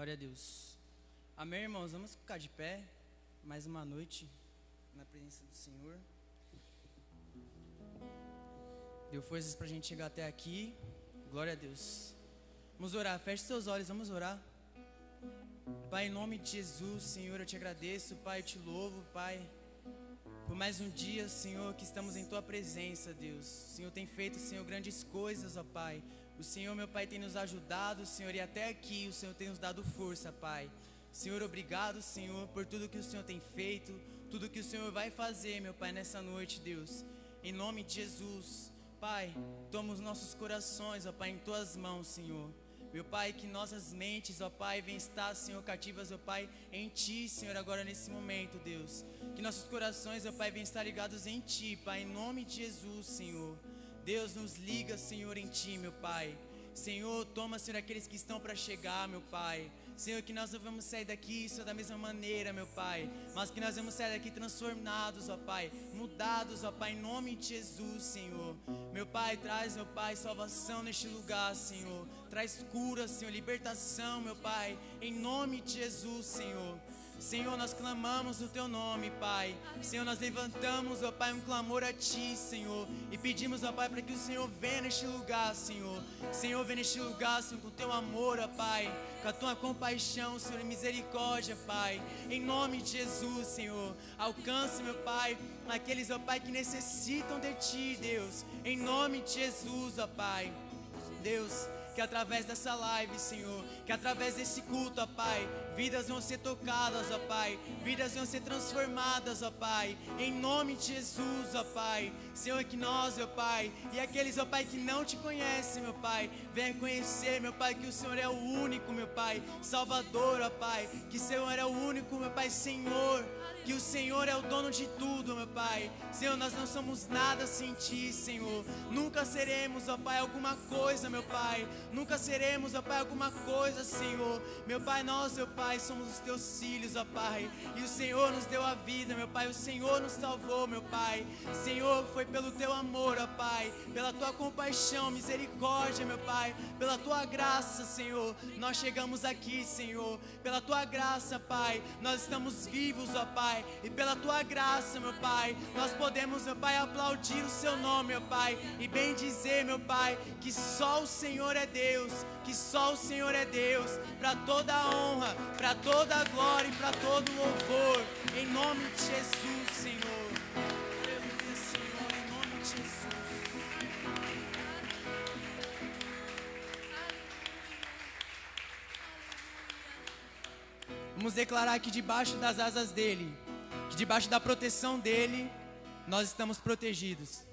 Glória a Deus. Amém, irmãos? Vamos ficar de pé. Mais uma noite na presença do Senhor. Deu forças pra gente chegar até aqui. Glória a Deus. Vamos orar. Feche seus olhos, vamos orar. Pai, em nome de Jesus, Senhor, eu te agradeço, Pai, eu te louvo, Pai, por mais um dia, Senhor, que estamos em Tua presença, Deus. O Senhor tem feito, Senhor, grandes coisas, ó Pai. O Senhor, meu Pai, tem nos ajudado, Senhor, e até aqui o Senhor tem nos dado força, Pai. Senhor, obrigado, Senhor, por tudo que o Senhor tem feito, tudo que o Senhor vai fazer, meu Pai, nessa noite, Deus. Em nome de Jesus, Pai, toma os nossos corações, ó Pai, em Tuas mãos, Senhor. Meu Pai, que nossas mentes, ó Pai, venham estar, Senhor, cativas, ó Pai, em Ti, Senhor, agora nesse momento, Deus. Que nossos corações, ó Pai, venham estar ligados em Ti, Pai, em nome de Jesus, Senhor. Deus, nos liga, Senhor, em Ti, meu Pai. Senhor, toma, Senhor, aqueles que estão para chegar, meu Pai. Senhor, que nós não vamos sair daqui, Senhor, da mesma maneira, meu Pai, mas que nós vamos sair daqui transformados, ó Pai, mudados, ó Pai, em nome de Jesus, Senhor. Meu Pai, traz, meu Pai, salvação neste lugar, Senhor. Traz cura, Senhor, libertação, meu Pai, em nome de Jesus, Senhor. Senhor, nós clamamos o Teu nome, Pai. Senhor, nós levantamos, ó Pai, um clamor a Ti, Senhor. E pedimos, ó Pai, para que o Senhor venha neste lugar, Senhor. Senhor, venha neste lugar, Senhor, com o Teu amor, ó Pai. Com a Tua compaixão, Senhor, e misericórdia, Pai. Em nome de Jesus, Senhor. Alcance, meu Pai, aqueles, ó Pai, que necessitam de Ti, Deus. Em nome de Jesus, ó Pai. Deus, que através dessa live, Senhor, que através desse culto, ó Pai, vidas vão ser tocadas, ó Pai, vidas vão ser transformadas, ó Pai, em nome de Jesus, ó Pai. Senhor, que nós, ó Pai, e aqueles, ó Pai, que não Te conhecem, meu Pai, venham conhecer, meu Pai, que o Senhor é o único, meu Pai, Salvador, ó Pai, que o Senhor é o único, meu Pai, Senhor, que o Senhor é o dono de tudo, meu Pai. Senhor, nós não somos nada sem Ti, Senhor. Nunca seremos, ó Pai, alguma coisa, meu Pai. Nunca seremos, ó Pai, alguma coisa, Senhor. Meu Pai, nós, meu Pai, somos os Teus filhos, ó Pai. E o Senhor nos deu a vida, meu Pai. O Senhor nos salvou, meu Pai. Senhor, foi pelo Teu amor, ó Pai. Pela Tua compaixão, misericórdia, meu Pai. Pela Tua graça, Senhor. Nós chegamos aqui, Senhor. Pela Tua graça, Pai. Nós estamos vivos, ó Pai. E pela Tua graça, meu Pai, nós podemos, meu Pai, aplaudir o Seu nome, meu Pai, e bem dizer, meu Pai, que só o Senhor é Deus, que só o Senhor é Deus, para toda a honra, para toda a glória e para todo o louvor, em nome de Jesus, Senhor. Aleluia, Senhor, em nome de Jesus. Vamos declarar que debaixo das asas dEle, que debaixo da proteção dEle, nós estamos protegidos.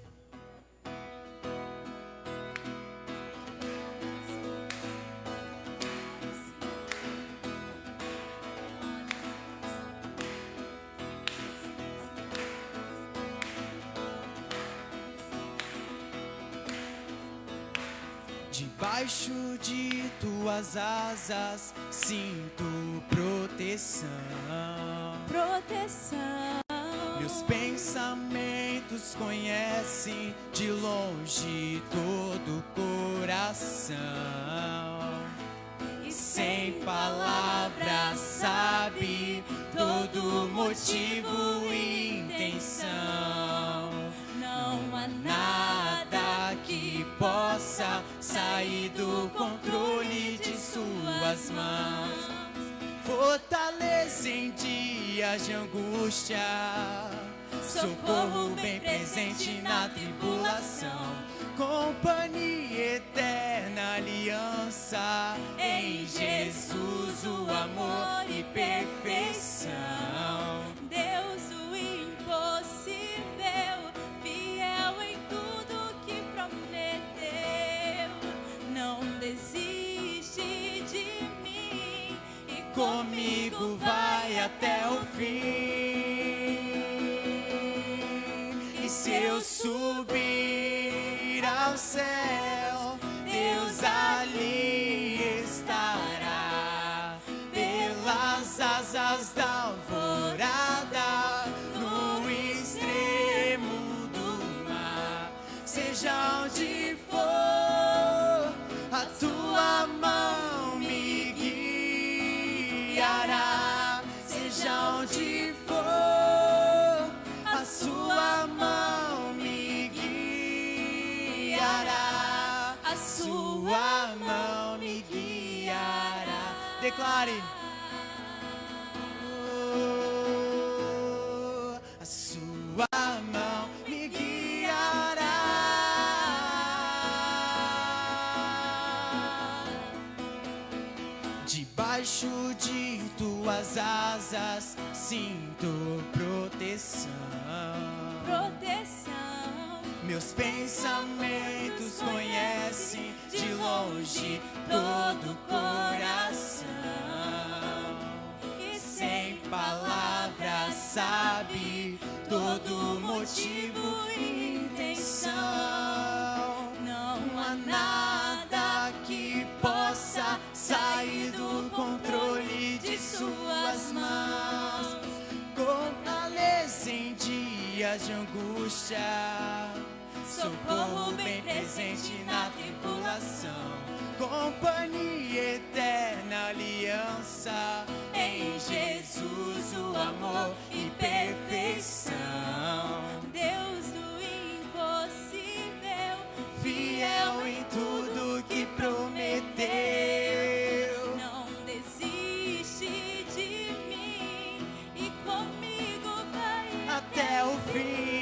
Debaixo de Tuas asas sinto proteção. Meus pensamentos conhecem de longe todo o coração. E sem palavras sabe todo motivo e intenção. Não há nada que possa sair do controle de Suas mãos. Fortaleza em dias de angústia, socorro bem presente na tribulação, companhia eterna, aliança em Jesus, o amor e perfeição. Deus, o impossível, fiel em tudo que prometeu, não desiste de mim e Comigo vai até o fim. E se eu subir ao céu, Deus ali estará. Pelas asas da alvorada, no extremo do mar, seja onde for, a Tua mão me guia. Declare. A sua mão me guiará. Debaixo de tuas asas sinto proteção. Meus pensamentos conhecem de longe todo o coração. E sem palavras sabe todo motivo e intenção. Não há nada que possa sair do controle de suas mãos. Fortaleza em dias de angústia, socorro bem presente na tribulação, companhia eterna, aliança em Jesus, o amor e perfeição. Deus do impossível, Fiel em tudo que prometeu, não desiste de mim e comigo vai até o fim.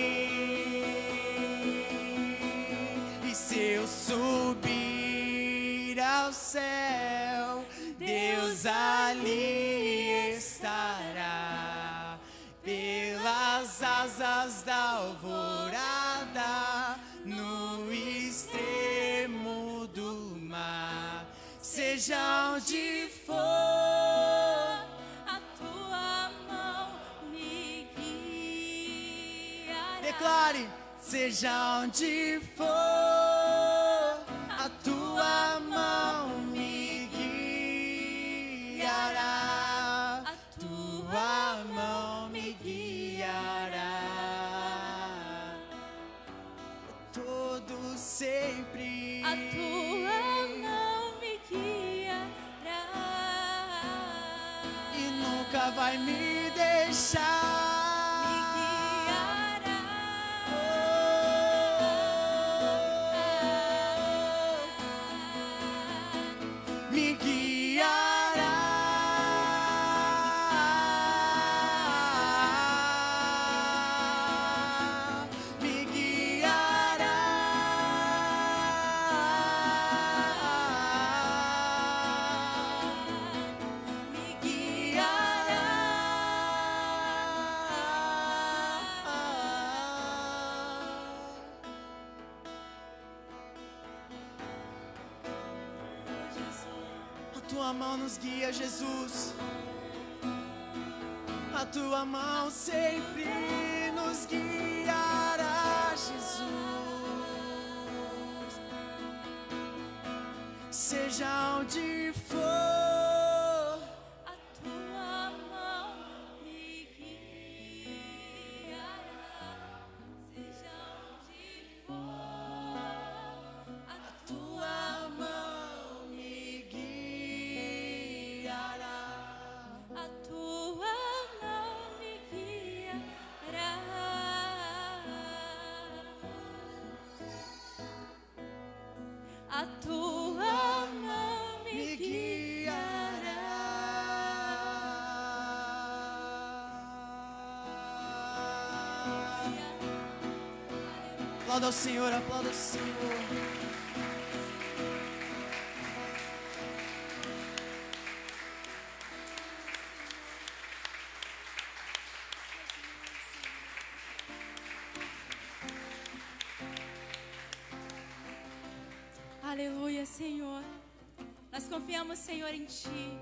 E se eu subir ao céu, Deus ali estará. Pelas asas da alvorada, no extremo do mar, seja onde for, a tua mão me guiará. declare, seja onde for, a tua mão me guiará. A tua mão me guiará. Todo sempre. A tua mão me guiará. E nunca vai me deixar. Me guiará. Me guiará. Me guiará. A tua mão nos guia, Jesus. A tua mão sempre nos guiará, Jesus. Seja onde for, A tua mão me guiará. Seja onde for, a tua mão me guiará. A tua mão me guiará. A tua mão me guiará. Aplauda ao Senhor, aplauda ao Senhor. Aleluia, Senhor. Nós confiamos, Senhor, em Ti.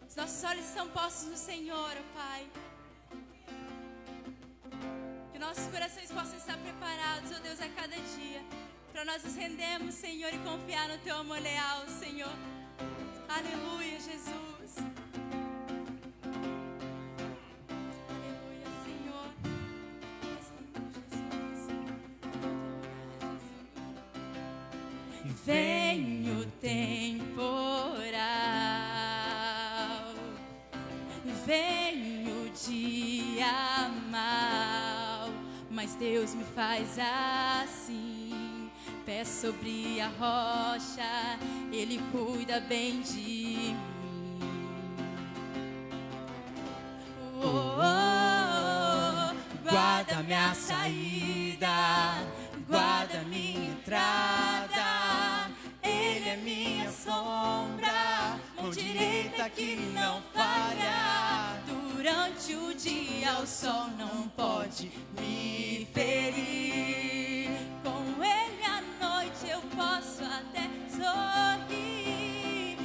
Os nossos olhos estão postos no Senhor, ó Pai. Que nossos corações possam estar preparados, ó Deus, a cada dia, para nós nos rendermos, Senhor, e confiar no Teu amor leal, Senhor. Aleluia, Jesus. Aleluia, Senhor. Vem o temporal, vem o dia mau, mas Deus me faz assim, pé sobre a rocha, Ele cuida bem de mim. guarda minha saída, guarda minha entrada. Ele é minha sombra, mão direita que não falha. Durante o dia o sol não pode me ferir. Com ele à noite eu posso até sorrir.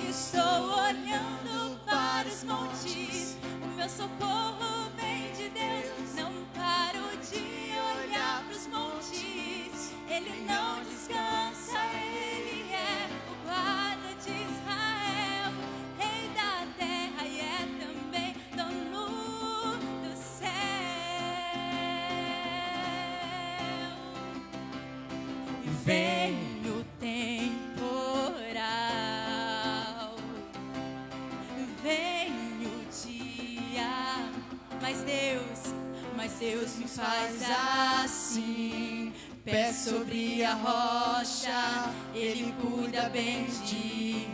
Estou olhando para os montes, o meu socorro vem de Deus. Não paro de olhar para os montes, ele não descansa, ele é o guarda de Israel, rei da terra e é também dono do céu. E vem o temporal, vem o dia, mas Deus me faz assim. Pé sobre a rocha, ele cuida bem de mim.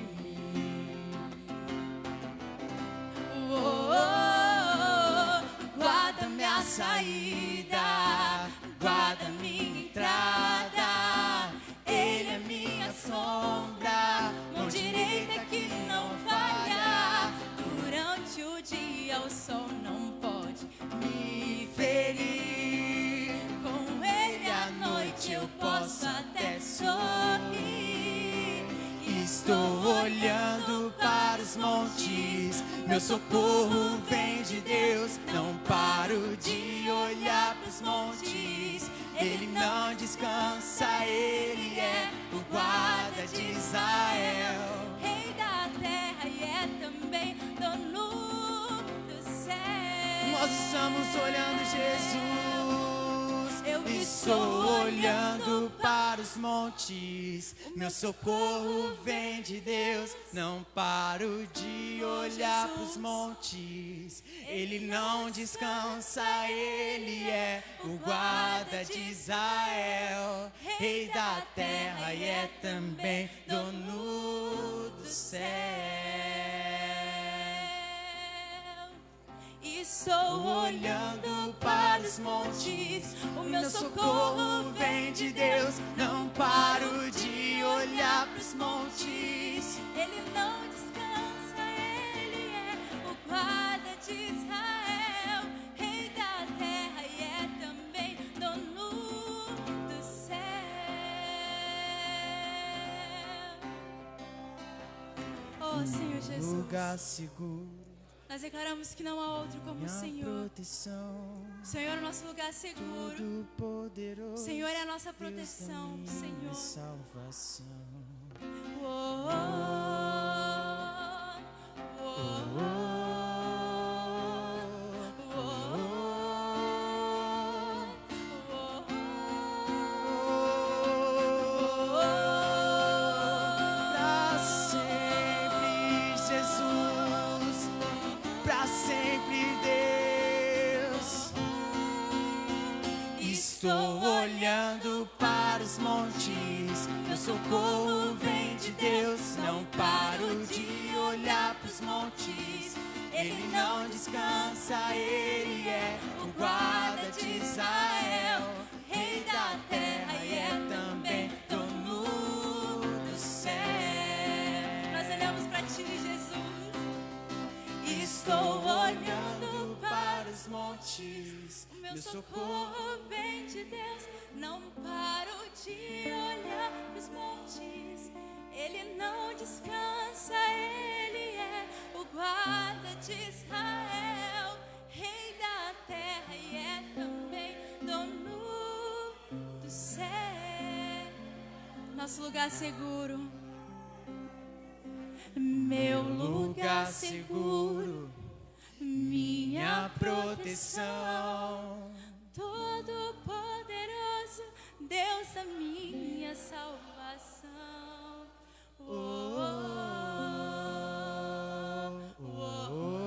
Guarda minha saída, guarda minha entrada. Ele é minha sombra, mão direita que não falha. Durante o dia o sol não pode me ferir. Com ele à noite eu posso até sorrir. Estou olhando para os montes, meu socorro vem de Deus. Não paro de olhar para os montes, ele não descansa, ele é o guarda de Israel, rei da terra e é também dono do céu. Nós estamos olhando Jesus. Eu Estou olhando para os montes, meu socorro vem de Deus. Não paro de olhar para os montes, ele não descansa, ele é o guarda de Israel, rei da terra e é também dono do céu. Estou olhando para os montes, o meu socorro vem de Deus. Não paro de olhar para os montes, ele não descansa, ele é o guarda de Israel, rei da terra e é também dono do céu. Oh Senhor Jesus, lugar seguro, nós declaramos que não há outro como o minha Senhor. proteção, O Senhor é o nosso lugar seguro. todo poderoso, O Senhor é a nossa Deus da proteção, minha Senhor. salvação. Oh, oh, oh, oh, Pra sempre, Jesus, pra sempre, Deus. Estou olhando para os montes, meu socorro vem de Deus. Não paro de olhar para os montes, ele não descansa, ele é o guarda de Israel, rei da terra e é também dono do céu. nós olhamos para ti, Jesus. Estou olhando para os montes, O meu socorro vem de Deus. Não paro de olhar para os montes, ele não descansa, ele é o guarda de Israel, rei da terra e é também dono do céu. Nosso lugar seguro, meu lugar seguro, minha proteção. Todo poderoso, Deus da minha salvação. Oh, oh, oh,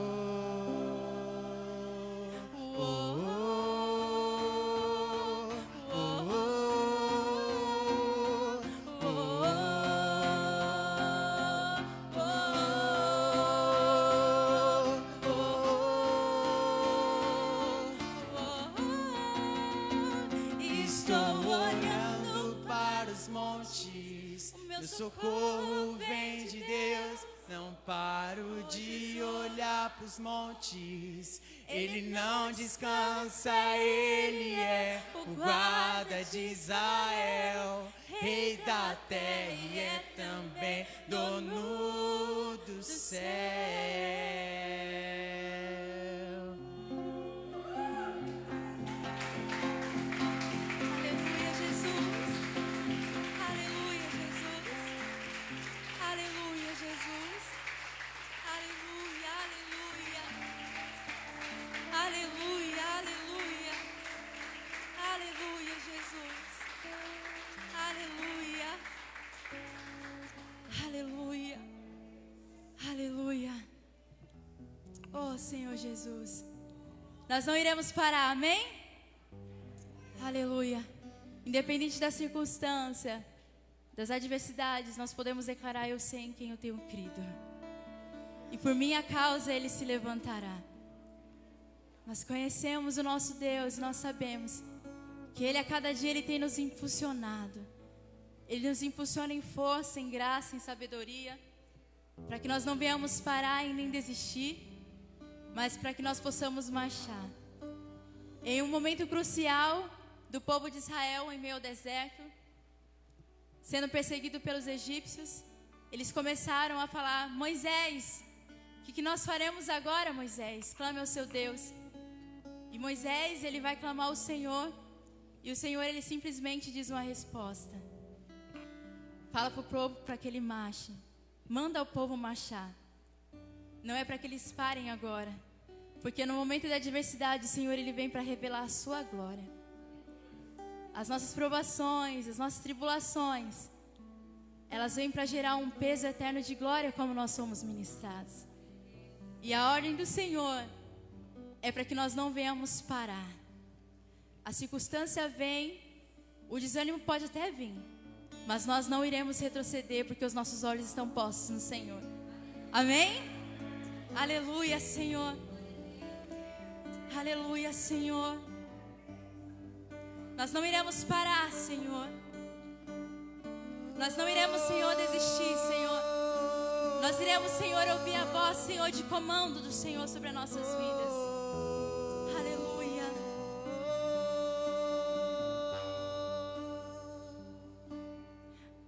oh, Meu socorro vem de Deus. Não paro de olhar pros montes. Ele não descansa, ele é o guarda de Israel, rei da terra e é também dono do céu. Aleluia, Jesus. Aleluia, Jesus. Aleluia, Jesus. Aleluia, aleluia. Aleluia, aleluia. Aleluia, Jesus. Aleluia. Aleluia. Aleluia. Oh, Senhor Jesus. Nós não iremos parar, amém? Aleluia. Independente da circunstância, das adversidades, nós podemos declarar: eu sei em quem eu tenho crido. E por minha causa ele se levantará. Nós conhecemos o nosso Deus, nós sabemos que Ele a cada dia Ele tem nos impulsionado. Ele nos impulsiona em força, em graça, em sabedoria, para que nós não venhamos parar e nem desistir, mas para que nós possamos marchar. Em um momento crucial do povo de Israel em meio ao deserto, sendo perseguido pelos egípcios, eles começaram a falar: Moisés, o que nós faremos agora, Moisés? Clame ao seu Deus. E Moisés, ele vai clamar ao Senhor, e o Senhor, ele simplesmente diz uma resposta. Fala para o povo para que ele marche. Manda o povo marchar. Não é para que eles parem agora, porque no momento da adversidade, o Senhor, ele vem para revelar a sua glória. As nossas provações, as nossas tribulações, elas vêm para gerar um peso eterno de glória, como nós somos ministrados. E a ordem do Senhor é para que nós não venhamos parar. A circunstância vem, o desânimo pode até vir, mas nós não iremos retroceder, porque os nossos olhos estão postos no Senhor. Amém? Aleluia, Senhor. Aleluia, Senhor. Nós não iremos parar, Senhor. Nós não iremos, Senhor, desistir, Senhor. Nós iremos, Senhor, ouvir a voz, Senhor, de comando do Senhor sobre as nossas vidas. Aleluia.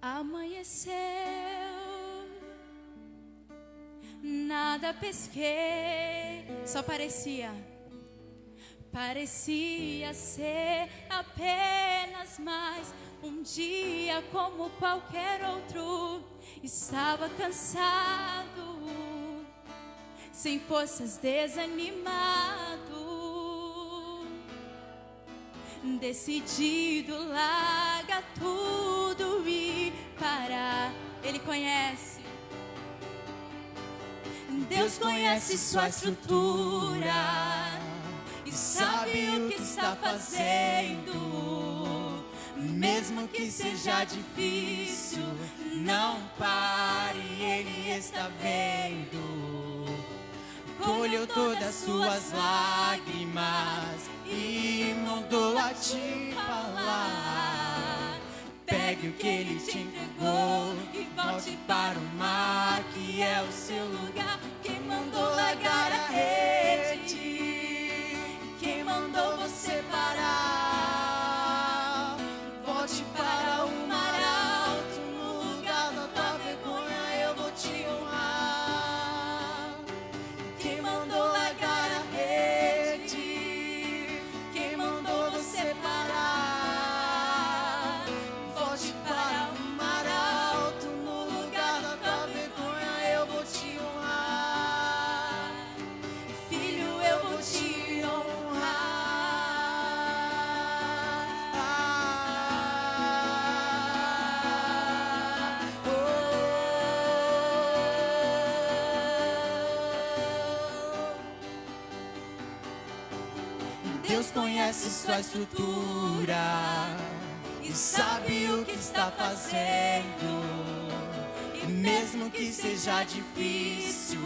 Amanheceu, nada pesquei, só parecia ser apenas mais um dia como qualquer outro. Estava cansado, sem forças, desanimado, decidido, larga tudo e parar. Ele conhece. Deus conhece sua estrutura e sabe o que está fazendo. Mesmo que seja difícil, não pare, Ele está vendo. Colheu todas as suas lágrimas e mandou a te falar. Pegue o que Ele te entregou e volte para o mar, que é o seu lugar. Quem mandou largar a rede? Quem mandou você parar? Volte para o mar alto, no lugar da tua vergonha eu vou te honrar. Quem mandou largar a rede? Quem mandou você parar? Volte para o mar alto, no lugar da tua vergonha eu vou te honrar. Filho, eu vou te honrar. Deus conhece sua estrutura e sabe o que está fazendo. E mesmo que seja difícil,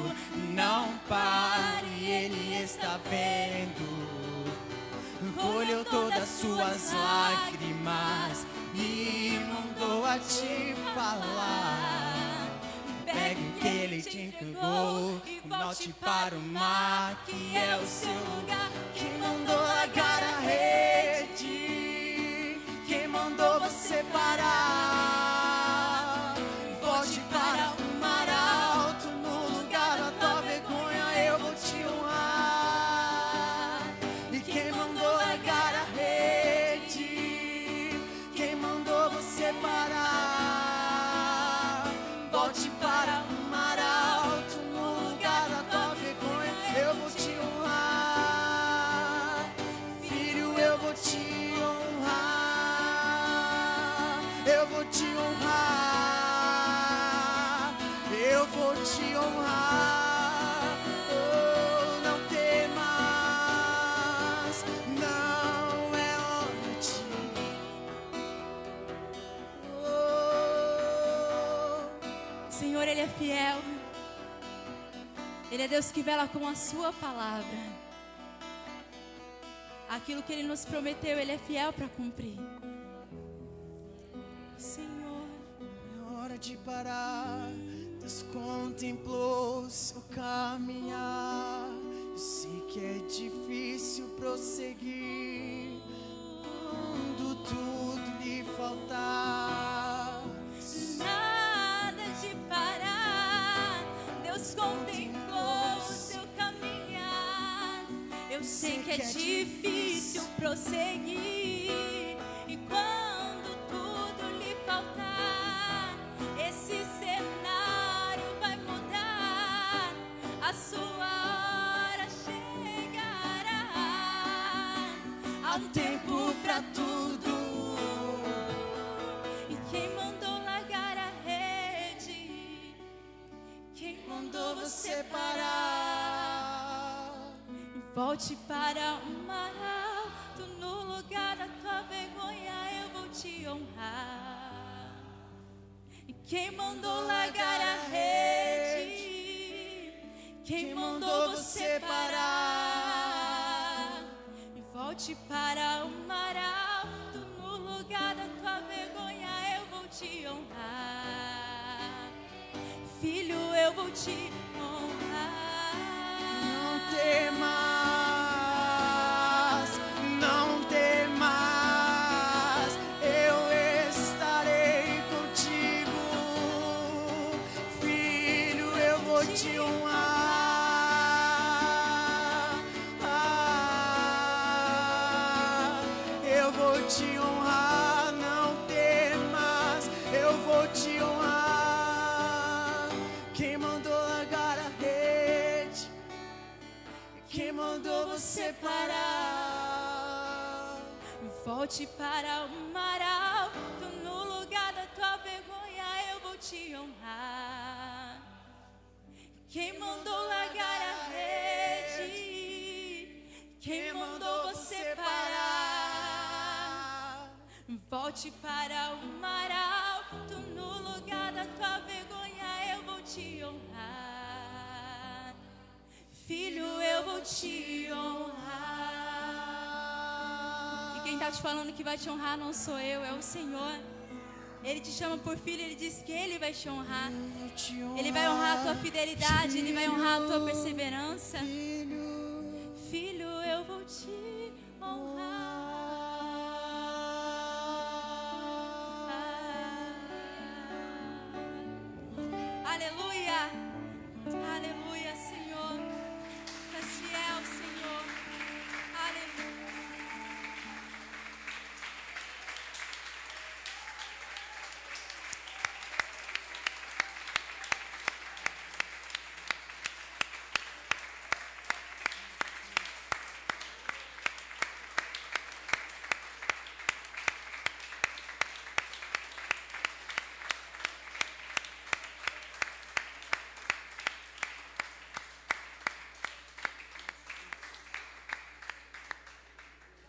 não pare, Ele está vendo. Colheu todas as suas lágrimas me mandou a te falar. Pegue o que ele te entregou e volte para o mar, que é o seu lugar. Quem mandou largar a rede? Quem mandou você parar? Volte para o mar alto, no lugar da tua vergonha eu vou te honrar. E quem mandou largar a rede? Quem mandou você parar? Volte para o mar alto, no lugar da tua vergonha eu vou te honrar. Filho, eu vou te honrar. Eu vou te honrar. Eu vou te honrar. Oh, não temas, não é hora de Senhor, Ele é fiel. Ele é Deus que vela com a sua palavra. Aquilo que Ele nos prometeu, Ele é fiel para cumprir. Senhor, é hora de parar. Deus contemplou seu caminhar. Eu sei que é difícil prosseguir quando tudo lhe faltar. nada de parar. Deus contemplou o seu caminhar. Eu sei que é difícil prosseguir. E quando tudo lhe faltar, esse cenário vai mudar. A sua hora chegará. Há um tempo pra tudo. E quem mandou largar a rede? Quem mandou você parar? Volte para o mar alto, no lugar da tua vergonha eu vou te honrar. E quem mandou largar a rede? Quem mandou você parar? E volte para o mar alto, no lugar da tua vergonha eu vou te honrar. Filho, eu vou te honrar. Não temas, não temas, eu estarei contigo. Filho, eu vou te honrar. Eu vou te honrar, não temas, eu vou te honrar. Quem mandou largar a rede? Quem mandou você parar? Volte para o mar alto, no lugar da tua vergonha eu vou te honrar. Quem mandou largar a rede? Quem mandou você parar? Volte para o mar alto, no lugar da tua vergonha eu vou te honrar. Filho, eu vou te honrar. E quem está te falando que vai te honrar não sou eu, é o Senhor. Ele te chama por filho, Ele diz que Ele vai te honrar. Ele vai honrar a tua fidelidade, Ele vai honrar a tua perseverança. Filho, eu vou te honrar. Aleluia, aleluia, Senhor. Tu és fiel, Senhor. Aleluia.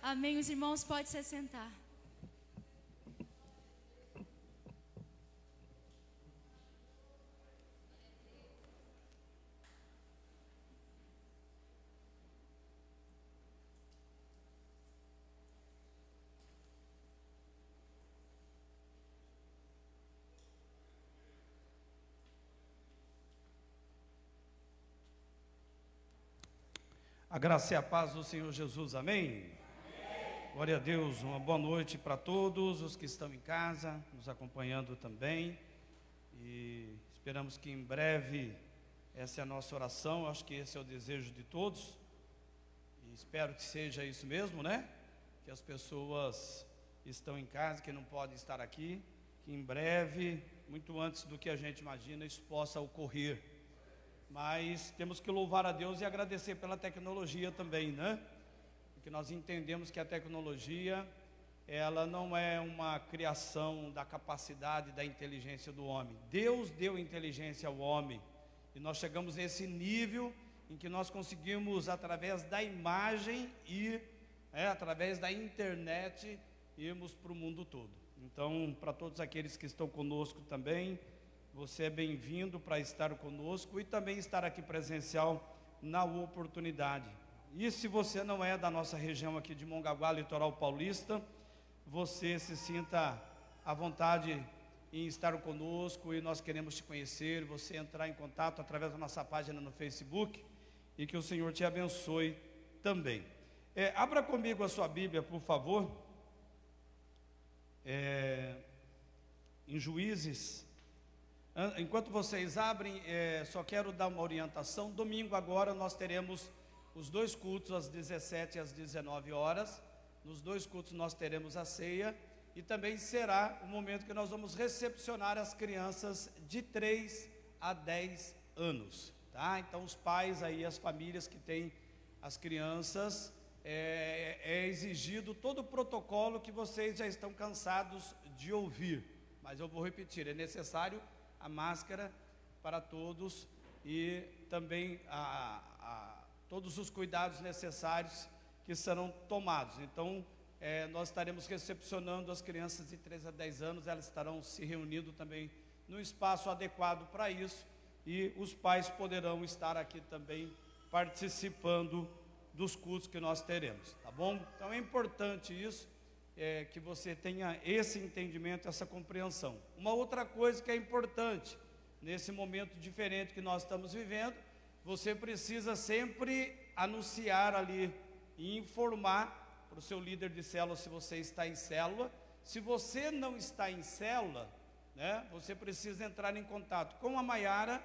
Amém. Os irmãos podem se assentar. A graça e a paz do Senhor Jesus, amém? Glória a Deus, uma boa noite para todos os que estão em casa, nos acompanhando também. E esperamos que em breve, essa é a nossa oração, acho que esse é o desejo de todos. E espero que seja isso mesmo, né? Que as pessoas estão em casa, que não podem estar aqui, que em breve, muito antes do que a gente imagina, isso possa ocorrer. Mas temos que louvar a Deus e agradecer pela tecnologia também, né? Porque nós entendemos que a tecnologia, ela não é uma criação da capacidade, da inteligência do homem. Deus deu inteligência ao homem. E nós chegamos nesse nível em que nós conseguimos, através da imagem e através da internet, irmos para o mundo todo. Então, para todos aqueles que estão conosco também, você é bem-vindo para estar conosco e também estar aqui presencial na oportunidade. E se você não é da nossa região aqui de Mongaguá, litoral paulista, você se sinta à vontade em estar conosco e nós queremos te conhecer, você entrar em contato através da nossa página no Facebook e que o Senhor te abençoe também. Abra comigo a sua Bíblia, por favor, em Juízes. Enquanto vocês abrem, só quero dar uma orientação. Domingo agora nós teremos os dois cultos, às 17 e às 19 horas. Nos dois cultos nós teremos a ceia. E também será o momento que nós vamos recepcionar as crianças de 3 a 10 anos. Tá? Então os pais aí, as famílias que têm as crianças, é exigido todo o protocolo que vocês já estão cansados de ouvir. Mas eu vou repetir, é necessário a máscara para todos e também todos os cuidados necessários que serão tomados. Então, nós estaremos recepcionando as crianças de 3 a 10 anos, elas estarão se reunindo também no espaço adequado para isso, e os pais poderão estar aqui também participando dos cultos que nós teremos, tá bom? Então é importante isso, que você tenha esse entendimento, essa compreensão. Uma outra coisa que é importante, nesse momento diferente que nós estamos vivendo, você precisa sempre anunciar ali e informar para o seu líder de célula se você está em célula. Se você não está em célula, né, você precisa entrar em contato com a Maiara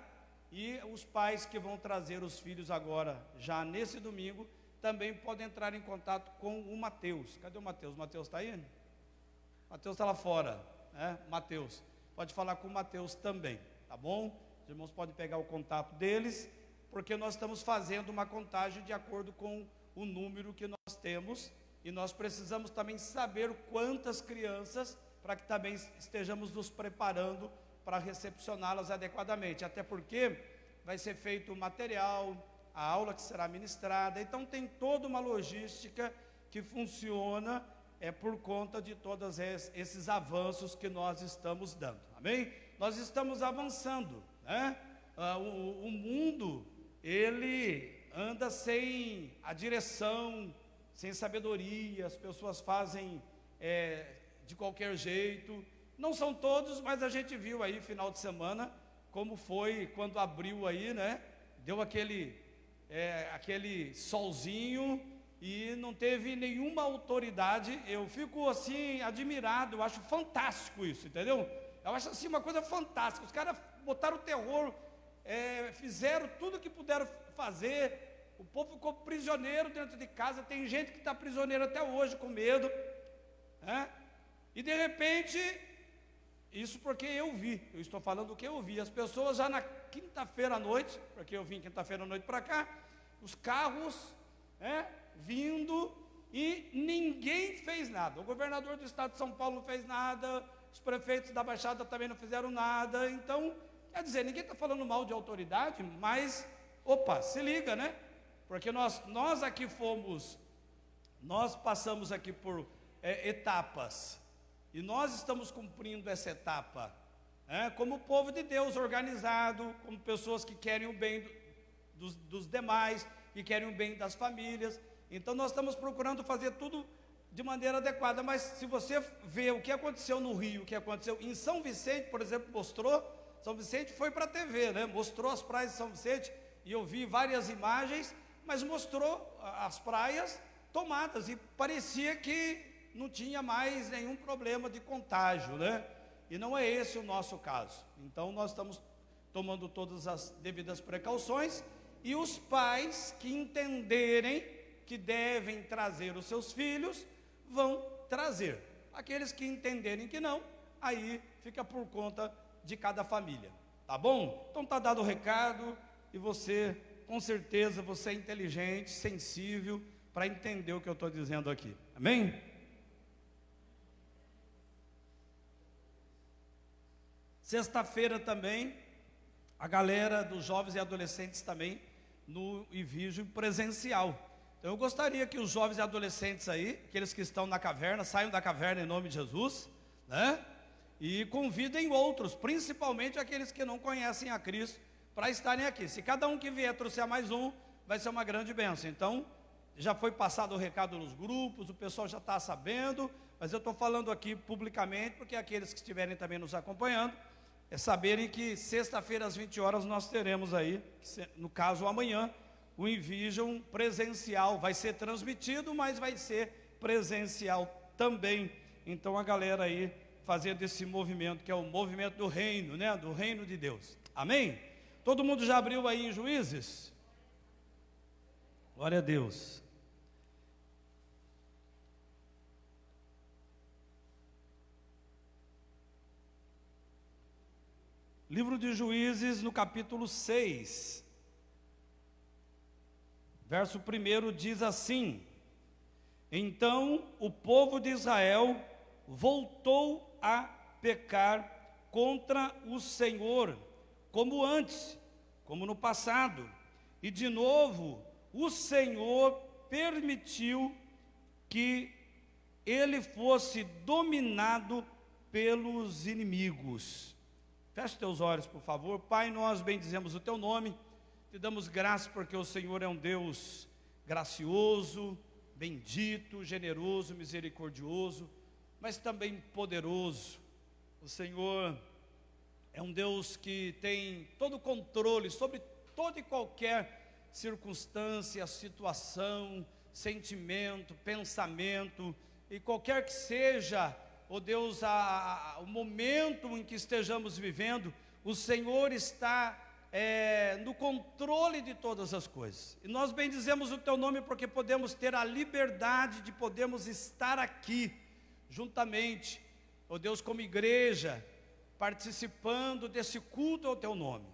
e os pais que vão trazer os filhos agora, já nesse domingo, também podem entrar em contato com o Mateus. Cadê o Mateus? O Mateus está aí? O Mateus está lá fora, né? Mateus, pode falar com o Mateus também, tá bom? Os irmãos podem pegar o contato deles, porque nós estamos fazendo uma contagem de acordo com o número que nós temos, e nós precisamos também saber quantas crianças, para que também estejamos nos preparando para recepcioná-las adequadamente, até porque vai ser feito o material, a aula que será ministrada. Então tem toda uma logística que funciona por conta de todos esses avanços que nós estamos dando, amém? Nós estamos avançando, né? O mundo, ele anda sem a direção, sem sabedoria, as pessoas fazem de qualquer jeito. Não são todos, mas a gente viu aí final de semana como foi quando abriu aí, né? Deu aquele solzinho e não teve nenhuma autoridade. Eu fico assim admirado, eu acho fantástico isso, entendeu? Eu acho assim uma coisa fantástica. Os caras botaram o terror, fizeram tudo que puderam fazer. O povo ficou prisioneiro dentro de casa. Tem gente que está prisioneiro até hoje com medo, né? E de repente, isso porque eu estou falando o que eu vi. As pessoas já na quinta-feira à noite, porque eu vim quinta-feira à noite para cá, os carros vindo e ninguém fez nada. O governador do estado de São Paulo não fez nada, os prefeitos da Baixada também não fizeram nada. Então, quer dizer, ninguém está falando mal de autoridade, mas, se liga, né? Porque nós aqui nós passamos aqui por etapas, e nós estamos cumprindo essa etapa, como povo de Deus organizado, como pessoas que querem o bem dos demais, que querem o bem das famílias. Então nós estamos procurando fazer tudo de maneira adequada. Mas se você vê o que aconteceu no Rio, o que aconteceu em São Vicente, por exemplo, São Vicente foi para a TV, né? Mostrou as praias de São Vicente, e eu vi várias imagens, mas mostrou as praias tomadas e parecia que não tinha mais nenhum problema de contágio, né? E não é esse o nosso caso. Então nós estamos tomando todas as devidas precauções, e os pais que entenderem que devem trazer os seus filhos, vão trazer. Aqueles que entenderem que não, aí fica por conta de cada família, tá bom? Então está dado o recado, e você, com certeza, você é inteligente, sensível, para entender o que eu estou dizendo aqui, amém? Sexta-feira também, a galera dos jovens e adolescentes também, no IVIJO presencial. Então eu gostaria que os jovens e adolescentes aí, aqueles que estão na caverna, saiam da caverna em nome de Jesus, né? E convidem outros, principalmente aqueles que não conhecem a Cristo, para estarem aqui. Se cada um que vier trouxer mais um, vai ser uma grande bênção. Então, já foi passado o recado nos grupos, o pessoal já está sabendo, mas eu estou falando aqui publicamente, porque aqueles que estiverem também nos acompanhando, é saberem que sexta-feira às 20 horas nós teremos aí, no caso amanhã, o IVIJO presencial. Vai ser transmitido, mas vai ser presencial também. Então a galera aí fazendo esse movimento, que é o movimento do reino, né? Do reino de Deus. Amém? Todo mundo já abriu aí em Juízes? Glória a Deus. Livro de Juízes, no capítulo 6, verso 1 diz assim: Então o povo de Israel voltou a pecar contra o Senhor, como antes, como no passado, e de novo o Senhor permitiu que ele fosse dominado pelos inimigos. Feche teus olhos, por favor. Pai, nós bendizemos o teu nome, te damos graças porque o Senhor é um Deus gracioso, bendito, generoso, misericordioso, mas também poderoso. O Senhor é um Deus que tem todo o controle sobre toda e qualquer circunstância, situação, sentimento, pensamento, e qualquer que seja, ó Deus, o momento em que estejamos vivendo, o Senhor está no controle de todas as coisas. E nós bendizemos o teu nome porque podemos ter a liberdade de podermos estar aqui, juntamente, ó Deus, como igreja, participando desse culto ao teu nome,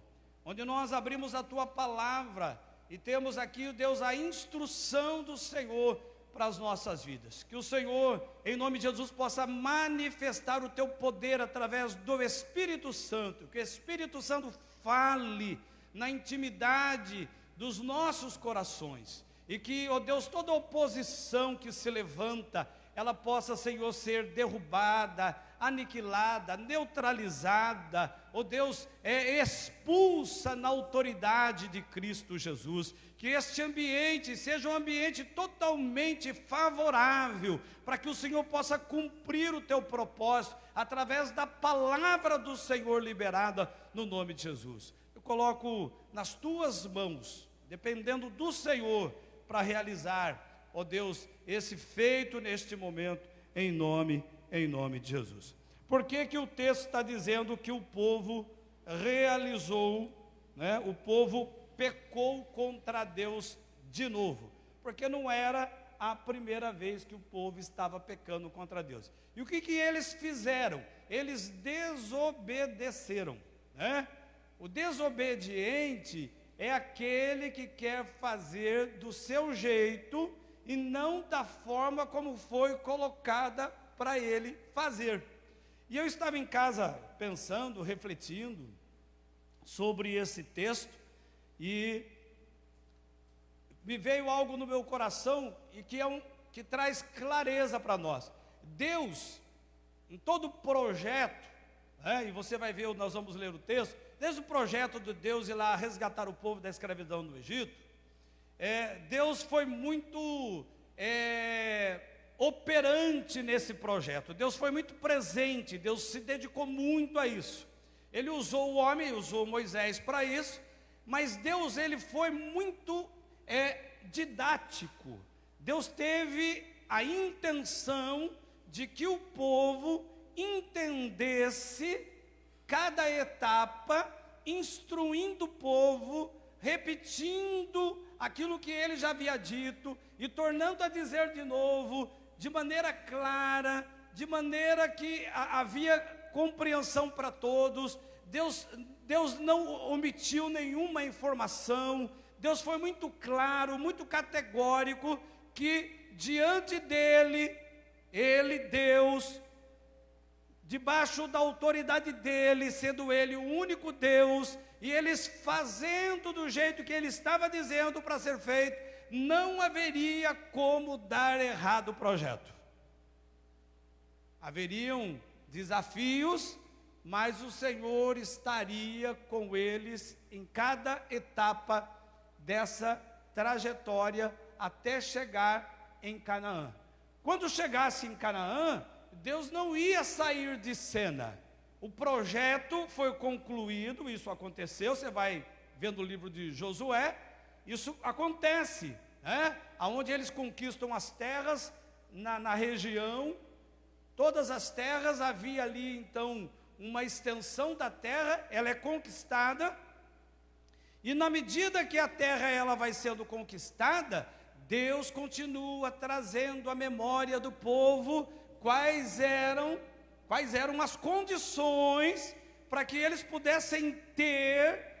onde nós abrimos a tua palavra e temos aqui, ó Deus, a instrução do Senhor para as nossas vidas. Que o Senhor, em nome de Jesus, possa manifestar o teu poder através do Espírito Santo, que o Espírito Santo fale na intimidade dos nossos corações, e que, ó Deus, toda oposição que se levanta, ela possa, Senhor, ser derrubada, aniquilada, neutralizada, ó Deus, expulsa na autoridade de Cristo Jesus. Que este ambiente seja um ambiente totalmente favorável, para que o Senhor possa cumprir o teu propósito, através da palavra do Senhor liberada no nome de Jesus. Eu coloco nas tuas mãos, dependendo do Senhor, para realizar, ó Deus, esse feito neste momento, em nome de Jesus. Por que que o texto está dizendo que o povo realizou, né, o povo pecou contra Deus de novo? Porque não era a primeira vez que o povo estava pecando contra Deus. E o que que eles fizeram? Eles desobedeceram, né? O desobediente é aquele que quer fazer do seu jeito e não da forma como foi colocada para ele fazer. E eu estava em casa pensando, refletindo sobre esse texto, e me veio algo no meu coração e que traz clareza para nós. Deus, em todo projeto, né, e você vai ver, nós vamos ler o texto, desde o projeto de Deus ir lá resgatar o povo da escravidão no Egito, Deus foi muito operante nesse projeto. Deus foi muito presente, Deus se dedicou muito a isso. Ele usou o homem, usou Moisés para isso, mas Deus, ele foi muito didático. Deus teve a intenção de que o povo entendesse cada etapa, instruindo o povo, repetindo aquilo que ele já havia dito e tornando a dizer de novo, de maneira clara, de maneira que havia compreensão para todos. Deus não omitiu nenhuma informação. Deus foi muito claro, muito categórico, que diante dele, Deus, debaixo da autoridade dele, sendo ele o único Deus, e eles fazendo do jeito que ele estava dizendo para ser feito, não haveria como dar errado o projeto. Haveriam desafios, mas o Senhor estaria com eles em cada etapa dessa trajetória até chegar em Canaã. Quando chegasse em Canaã, Deus não ia sair de cena. O projeto foi concluído, isso aconteceu, você vai vendo o livro de Josué, isso acontece, né? Onde eles conquistam as terras na região, todas as terras, havia ali então uma extensão da terra, ela é conquistada, e na medida que a terra ela vai sendo conquistada, Deus continua trazendo à memória do povo quais eram as condições para que eles pudessem ter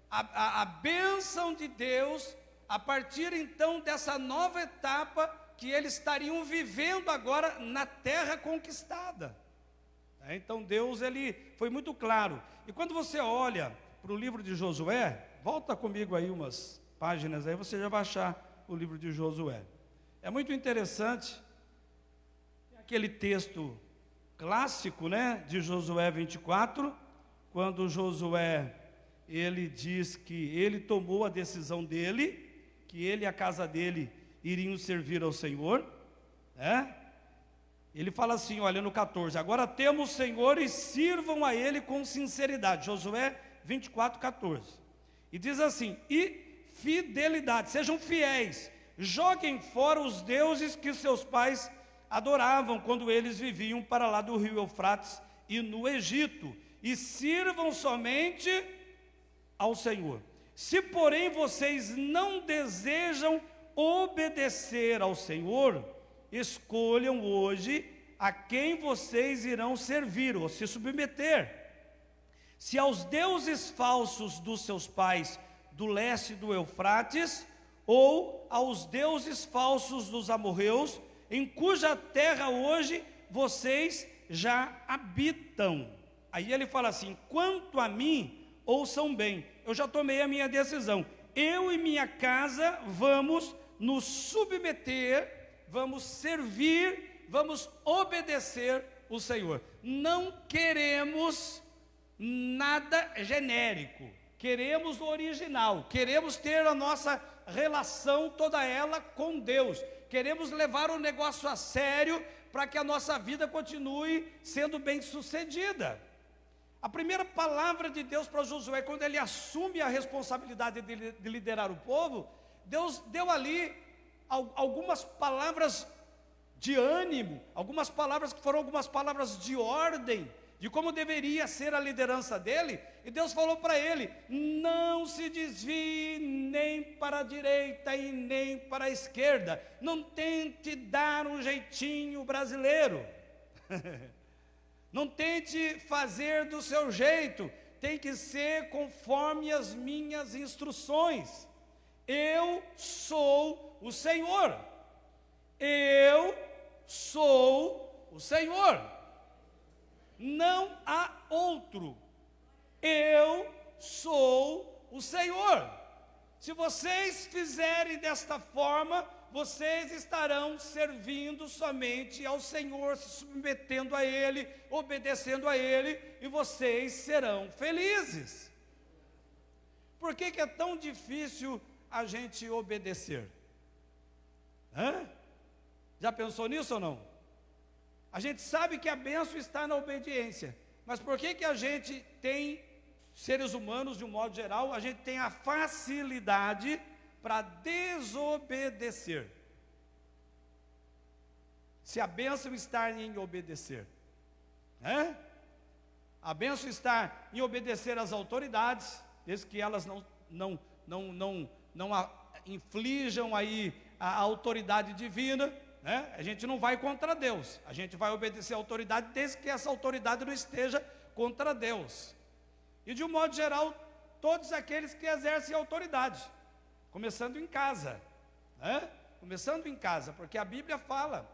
a bênção de Deus, a partir então dessa nova etapa que eles estariam vivendo agora na terra conquistada. Então Deus, ele foi muito claro. E quando você olha para o livro de Josué, volta comigo aí umas páginas, aí você já vai achar o livro de Josué. É muito interessante, aquele texto clássico, né, de Josué 24, quando Josué, ele diz que ele tomou a decisão dele, que ele e a casa dele iriam servir ao Senhor, né? Ele fala assim, olha no 14, agora temos o Senhor e sirvam a Ele com sinceridade. Josué 24, 14. E diz assim, e fidelidade, sejam fiéis, joguem fora os deuses que seus pais adoravam quando eles viviam para lá do rio Eufrates e no Egito, e sirvam somente ao Senhor. Se porém vocês não desejam obedecer ao Senhor, escolham hoje a quem vocês irão servir ou se submeter. Se aos deuses falsos dos seus pais do leste do Eufrates, ou aos deuses falsos dos amorreus, em cuja terra hoje vocês já habitam. Aí ele fala assim, quanto a mim, ouçam bem, eu já tomei a minha decisão, eu e minha casa vamos nos submeter, vamos servir, vamos obedecer o Senhor. Não queremos nada genérico, queremos o original, queremos ter a nossa relação toda ela com Deus, queremos levar o negócio a sério para que a nossa vida continue sendo bem sucedida. A primeira palavra de Deus para Josué, quando ele assume a responsabilidade de liderar o povo, Deus deu ali algumas palavras de ânimo, algumas palavras que foram algumas palavras de ordem, de como deveria ser a liderança dele, e Deus falou para ele, não se desvie nem para a direita e nem para a esquerda, não tente dar um jeitinho brasileiro, não tente fazer do seu jeito, tem que ser conforme as minhas instruções, eu sou o Senhor, eu sou o Senhor, não há outro, eu sou o Senhor. Se vocês fizerem desta forma, vocês estarão servindo somente ao Senhor, se submetendo a Ele, obedecendo a Ele, e vocês serão felizes. Por que é tão difícil a gente obedecer? Já pensou nisso ou não? A gente sabe que a bênção está na obediência, mas por que a gente tem, seres humanos de um modo geral, a gente tem a facilidade para desobedecer. Se a bênção está em obedecer, né? A bênção está em obedecer às autoridades, desde que elas não inflijam aí a autoridade divina, né? A gente não vai contra Deus, a gente vai obedecer à autoridade desde que essa autoridade não esteja contra Deus. E de um modo geral, todos aqueles que exercem autoridade, começando em casa, né? Começando em casa, porque a Bíblia fala,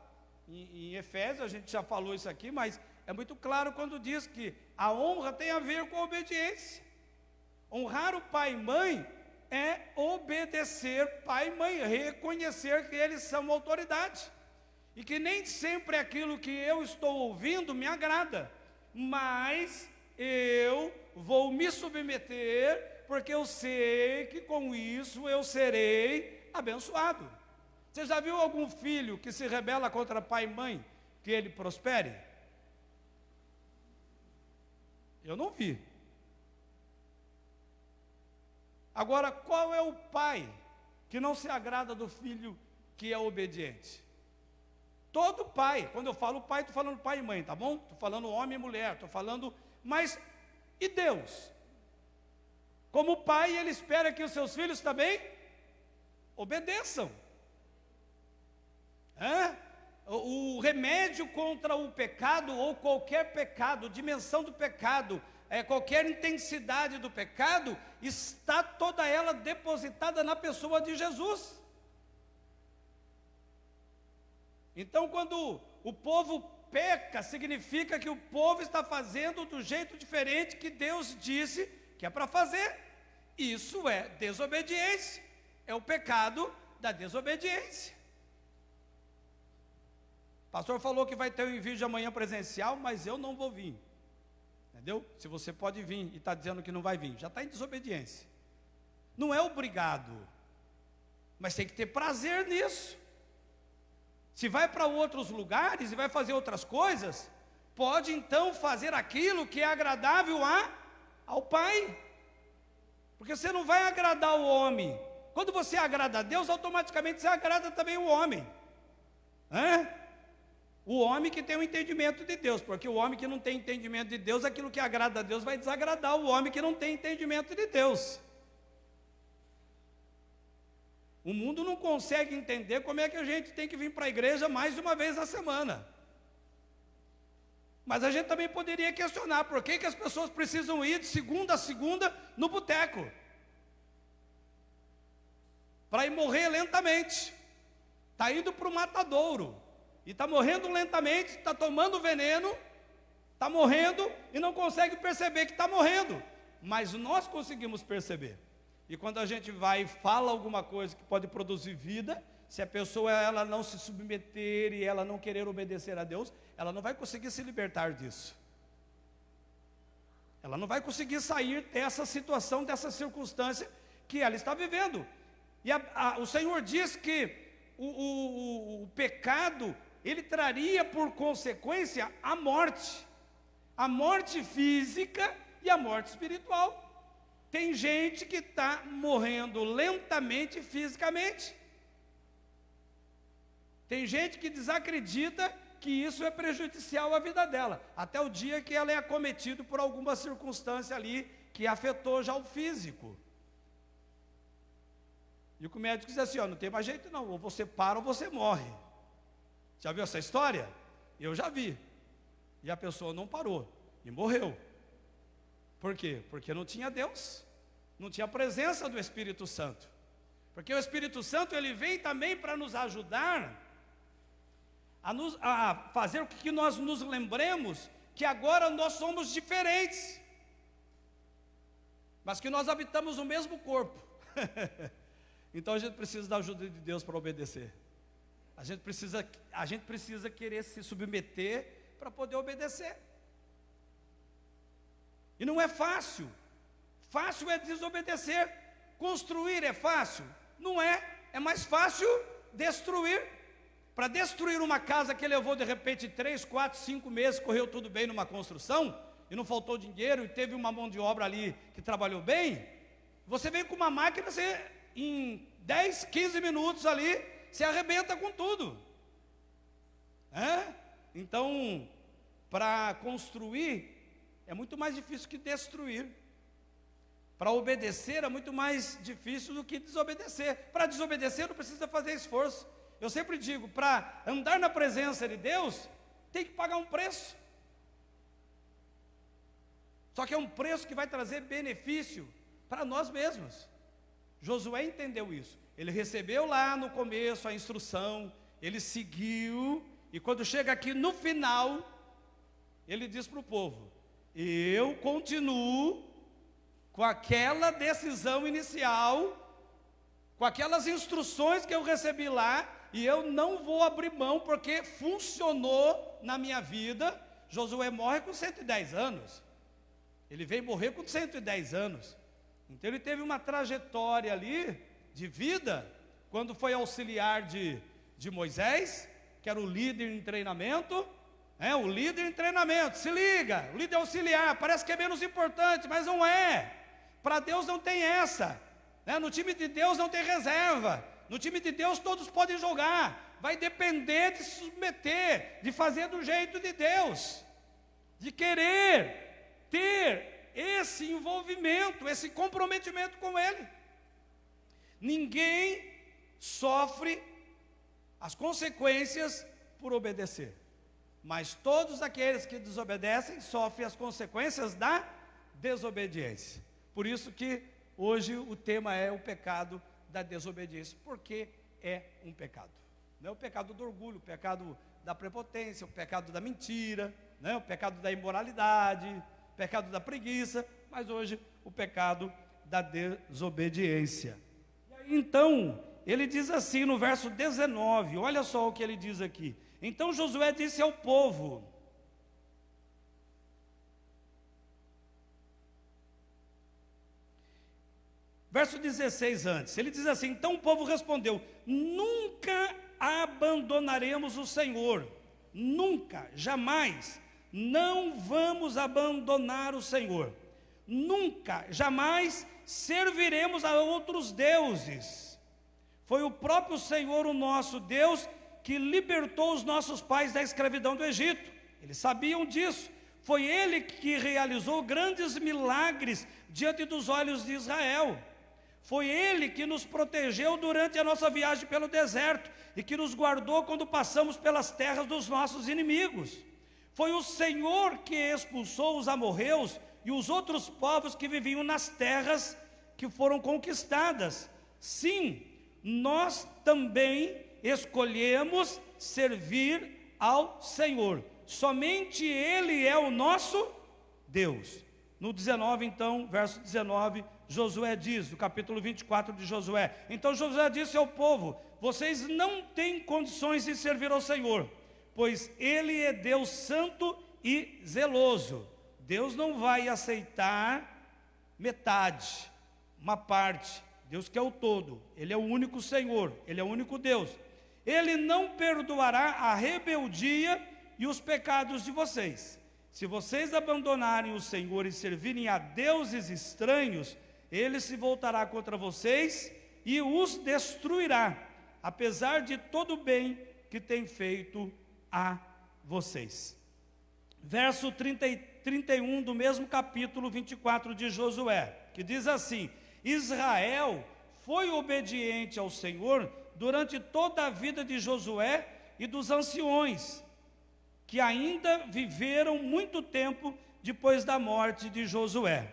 em Efésios, a gente já falou isso aqui, mas é muito claro quando diz que a honra tem a ver com a obediência. Honrar o pai e mãe é obedecer pai e mãe, reconhecer que eles são autoridade. E que nem sempre aquilo que eu estou ouvindo me agrada, mas eu vou me submeter, porque eu sei que com isso eu serei abençoado. Você já viu algum filho que se rebela contra pai e mãe, que ele prospere? Eu não vi. Agora, qual é o pai que não se agrada do filho que é obediente? Todo pai, quando eu falo pai, estou falando pai e mãe, tá bom? Estou falando homem e mulher, estou falando, mas e Deus? Como pai, ele espera que os seus filhos também obedeçam. O remédio contra o pecado, ou qualquer pecado, dimensão do pecado, qualquer intensidade do pecado, está toda ela depositada na pessoa de Jesus. Então, quando o povo peca, significa que o povo está fazendo do jeito diferente que Deus disse que é para fazer. Isso é desobediência, é o pecado da desobediência. O pastor falou que vai ter um envio de amanhã presencial, mas eu não vou vir. Entendeu? Se você pode vir e está dizendo que não vai vir, já está em desobediência. Não é obrigado, mas tem que ter prazer nisso. Se vai para outros lugares e vai fazer outras coisas, pode então fazer aquilo que é agradável ao Pai. Porque você não vai agradar o homem. Quando você agrada a Deus, automaticamente você agrada também o homem. O homem que tem o entendimento de Deus, porque o homem que não tem entendimento de Deus, aquilo que agrada a Deus vai desagradar o homem que não tem entendimento de Deus. O mundo não consegue entender como é que a gente tem que vir para a igreja mais de uma vez na semana. Mas a gente também poderia questionar por que as pessoas precisam ir de segunda a segunda no boteco, para ir morrer lentamente. Está indo para o matadouro e está morrendo lentamente, está tomando veneno, está morrendo e não consegue perceber que está morrendo. Mas nós conseguimos perceber. E quando a gente vai e fala alguma coisa que pode produzir vida, se a pessoa ela não se submeter e ela não querer obedecer a Deus, ela não vai conseguir se libertar disso. Ela não vai conseguir sair dessa situação, dessa circunstância que ela está vivendo. E o Senhor diz que o pecado, ele traria por consequência a morte física e a morte espiritual. Tem gente que está morrendo lentamente fisicamente. Tem gente que desacredita que isso é prejudicial à vida dela, até o dia que ela é acometida por alguma circunstância ali que afetou já o físico. E o médico diz assim, não tem mais jeito não, ou você para ou você morre. Já viu essa história? Eu já vi. E a pessoa não parou e morreu. Por quê? Porque não tinha Deus, não tinha a presença do Espírito Santo. Porque o Espírito Santo, ele vem também para nos ajudar a fazer com que nós nos lembremos que agora nós somos diferentes, mas que nós habitamos o mesmo corpo. Então a gente precisa da ajuda de Deus para obedecer. A gente precisa querer se submeter para poder obedecer. E não é fácil. Fácil é desobedecer. Construir é fácil? Não é. É mais fácil destruir. Para destruir uma casa que levou de repente 3, 4, 5 meses, correu tudo bem numa construção, e não faltou dinheiro, e teve uma mão de obra ali que trabalhou bem, você vem com uma máquina, você em 10, 15 minutos ali, se arrebenta com tudo. Então, para construir, é muito mais difícil que destruir. Para obedecer é muito mais difícil do que desobedecer. Para desobedecer não precisa fazer esforço. Eu sempre digo, para andar na presença de Deus, tem que pagar um preço. Só que é um preço que vai trazer benefício para nós mesmos. Josué entendeu isso. Ele recebeu lá no começo a instrução, ele seguiu, e quando chega aqui no final, ele diz para o povo: eu continuo com aquela decisão inicial, com aquelas instruções que eu recebi lá, e eu não vou abrir mão, porque funcionou na minha vida. Josué morre com 110 anos. Ele veio morrer com 110 anos. Então ele teve uma trajetória ali, de vida, quando foi auxiliar de Moisés, que era o líder em treinamento. O líder em treinamento, se liga, o líder auxiliar, parece que é menos importante, mas não é. Para Deus não tem essa, no time de Deus não tem reserva, no time de Deus todos podem jogar, vai depender de se submeter, de fazer do jeito de Deus, de querer ter esse envolvimento, esse comprometimento com Ele. Ninguém sofre as consequências por obedecer, mas todos aqueles que desobedecem sofrem as consequências da desobediência. Por isso que hoje o tema é o pecado da desobediência, porque é um pecado. Não é o pecado do orgulho, o pecado da prepotência, o pecado da mentira, o pecado da imoralidade, o pecado da preguiça, mas hoje o pecado da desobediência. E aí, então, ele diz assim no verso 19, olha só o que ele diz aqui. Então Josué disse ao povo, verso 16 antes, ele diz assim: então o povo respondeu: nunca abandonaremos o Senhor, nunca, jamais, não vamos abandonar o Senhor, nunca, jamais serviremos a outros deuses. Foi o próprio Senhor, o nosso Deus, que libertou os nossos pais da escravidão do Egito. Eles sabiam disso. Foi Ele que realizou grandes milagres diante dos olhos de Israel. Foi Ele que nos protegeu durante a nossa viagem pelo deserto e que nos guardou quando passamos pelas terras dos nossos inimigos. Foi o Senhor que expulsou os amorreus e os outros povos que viviam nas terras que foram conquistadas. Sim, nós também escolhemos servir ao Senhor. Somente Ele é o nosso Deus. No 19, então, verso 19, Josué diz, no capítulo 24 de Josué: então Josué disse ao povo: vocês não têm condições de servir ao Senhor, pois Ele é Deus santo e zeloso. Deus não vai aceitar metade, uma parte. Deus que é o todo, Ele é o único Senhor, Ele é o único Deus. Ele não perdoará a rebeldia e os pecados de vocês. Se vocês abandonarem o Senhor e servirem a deuses estranhos, Ele se voltará contra vocês e os destruirá, apesar de todo o bem que tem feito a vocês. Verso 30 e 31 do mesmo capítulo 24 de Josué, que diz assim: Israel foi obediente ao Senhor durante toda a vida de Josué e dos anciões, que ainda viveram muito tempo depois da morte de Josué,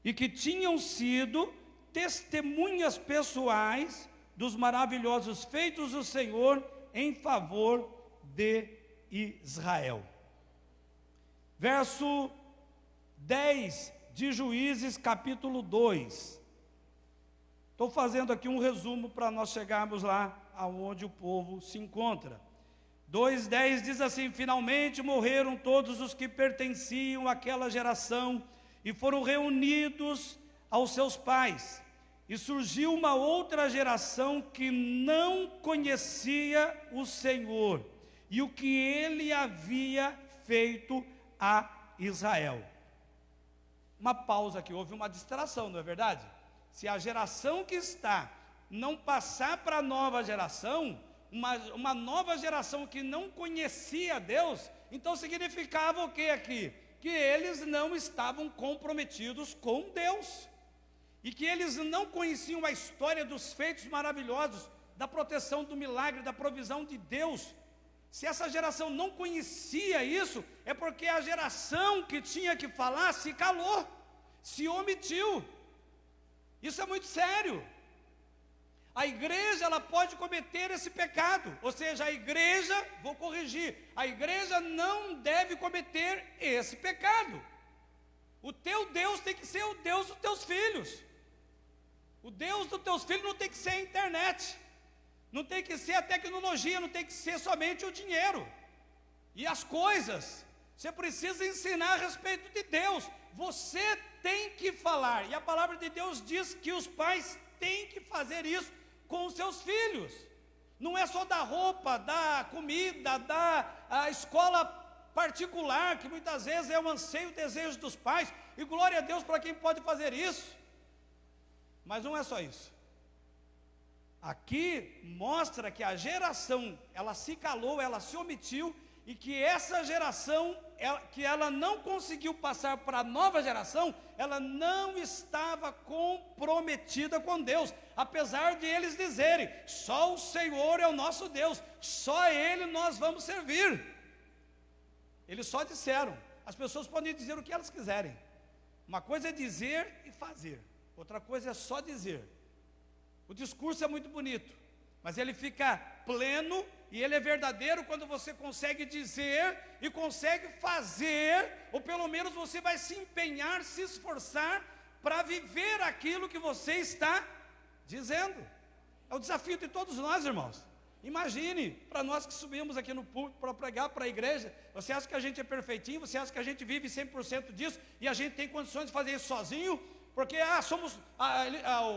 e que tinham sido testemunhas pessoais dos maravilhosos feitos do Senhor em favor de Israel. Verso 10 de Juízes, capítulo 2. Estou fazendo aqui um resumo para nós chegarmos lá aonde o povo se encontra. 2:10 diz assim: finalmente morreram todos os que pertenciam àquela geração e foram reunidos aos seus pais. E surgiu uma outra geração que não conhecia o Senhor e o que Ele havia feito a Israel. Uma pausa aqui, houve uma distração, não é verdade? Se a geração que está não passar para a nova geração, uma nova geração que não conhecia Deus, então significava o que aqui? Que eles não estavam comprometidos com Deus, e que eles não conheciam a história dos feitos maravilhosos, da proteção, do milagre, da provisão de Deus. Se essa geração não conhecia isso, é porque a geração que tinha que falar se calou, se omitiu. Isso é muito sério. A igreja, ela pode cometer esse pecado, ou seja, a igreja, vou corrigir, a igreja não deve cometer esse pecado. O teu Deus tem que ser o Deus dos teus filhos. O Deus dos teus filhos não tem que ser a internet, não tem que ser a tecnologia, não tem que ser somente o dinheiro e as coisas. Você precisa ensinar a respeito de Deus. Você tem que falar, e a palavra de Deus diz que os pais têm que fazer isso com os seus filhos. Não é só da roupa, da comida, da escola particular, que muitas vezes é o anseio, o desejo dos pais, e glória a Deus para quem pode fazer isso. Mas não é só isso. Aqui mostra que a geração, ela se calou, ela se omitiu, e que essa geração, que ela não conseguiu passar para a nova geração, ela não estava comprometida com Deus, apesar de eles dizerem, só o Senhor é o nosso Deus, só Ele nós vamos servir. Eles só disseram. As pessoas podem dizer o que elas quiserem, uma coisa é dizer e fazer, outra coisa é só dizer. O discurso é muito bonito, mas ele fica pleno e ele é verdadeiro quando você consegue dizer e consegue fazer, ou pelo menos você vai se empenhar, se esforçar para viver aquilo que você está dizendo. É o desafio de todos nós, irmãos. Imagine, para nós que subimos aqui no púlpito para pregar para a igreja, você acha que a gente é perfeitinho? Você acha que a gente vive 100% disso e a gente tem condições de fazer isso sozinho? Porque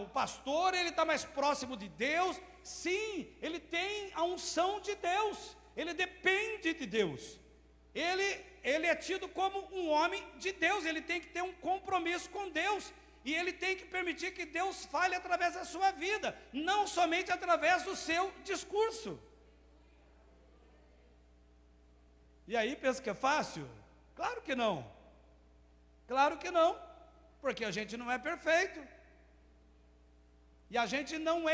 o pastor, ele está mais próximo de Deus. Sim, ele tem a unção de Deus, ele depende de Deus, ele é tido como um homem de Deus, ele tem que ter um compromisso com Deus, e ele tem que permitir que Deus fale através da sua vida, não somente através do seu discurso. E aí pensa que é fácil? Claro que não, porque a gente não é perfeito, e a gente não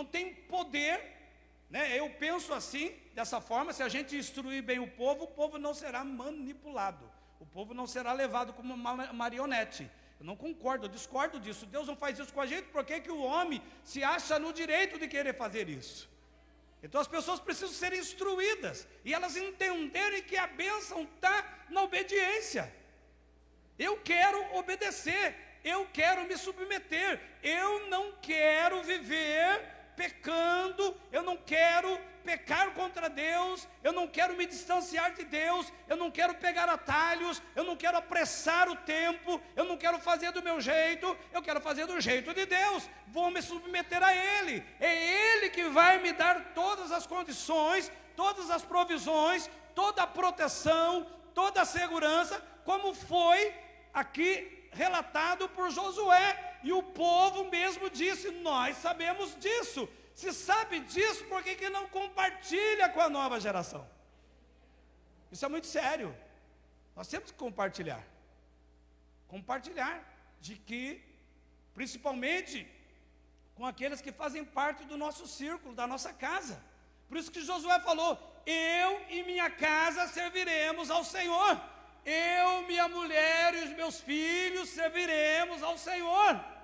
tem poder, né? Eu penso assim, dessa forma, se a gente instruir bem o povo não será manipulado, o povo não será levado como uma marionete. Eu não concordo, eu discordo disso. Deus não faz isso com a gente, por que o homem se acha no direito de querer fazer isso? Então as pessoas precisam ser instruídas, e elas entenderem que a bênção está na obediência. Eu quero obedecer, eu quero me submeter, eu não quero viver pecando, eu não quero pecar contra Deus, eu não quero me distanciar de Deus, eu não quero pegar atalhos, eu não quero apressar o tempo, eu não quero fazer do meu jeito, eu quero fazer do jeito de Deus, vou me submeter a Ele, é Ele que vai me dar todas as condições, todas as provisões, toda a proteção, toda a segurança, como foi aqui relatado por Josué, e o povo mesmo disse, nós sabemos disso. Se sabe disso, por que não compartilha com a nova geração? Isso é muito sério. Nós temos que compartilhar de que, principalmente com aqueles que fazem parte do nosso círculo, da nossa casa. Por isso que Josué falou, eu e minha casa serviremos ao Senhor, eu, minha mulher e os meus filhos serviremos ao Senhor.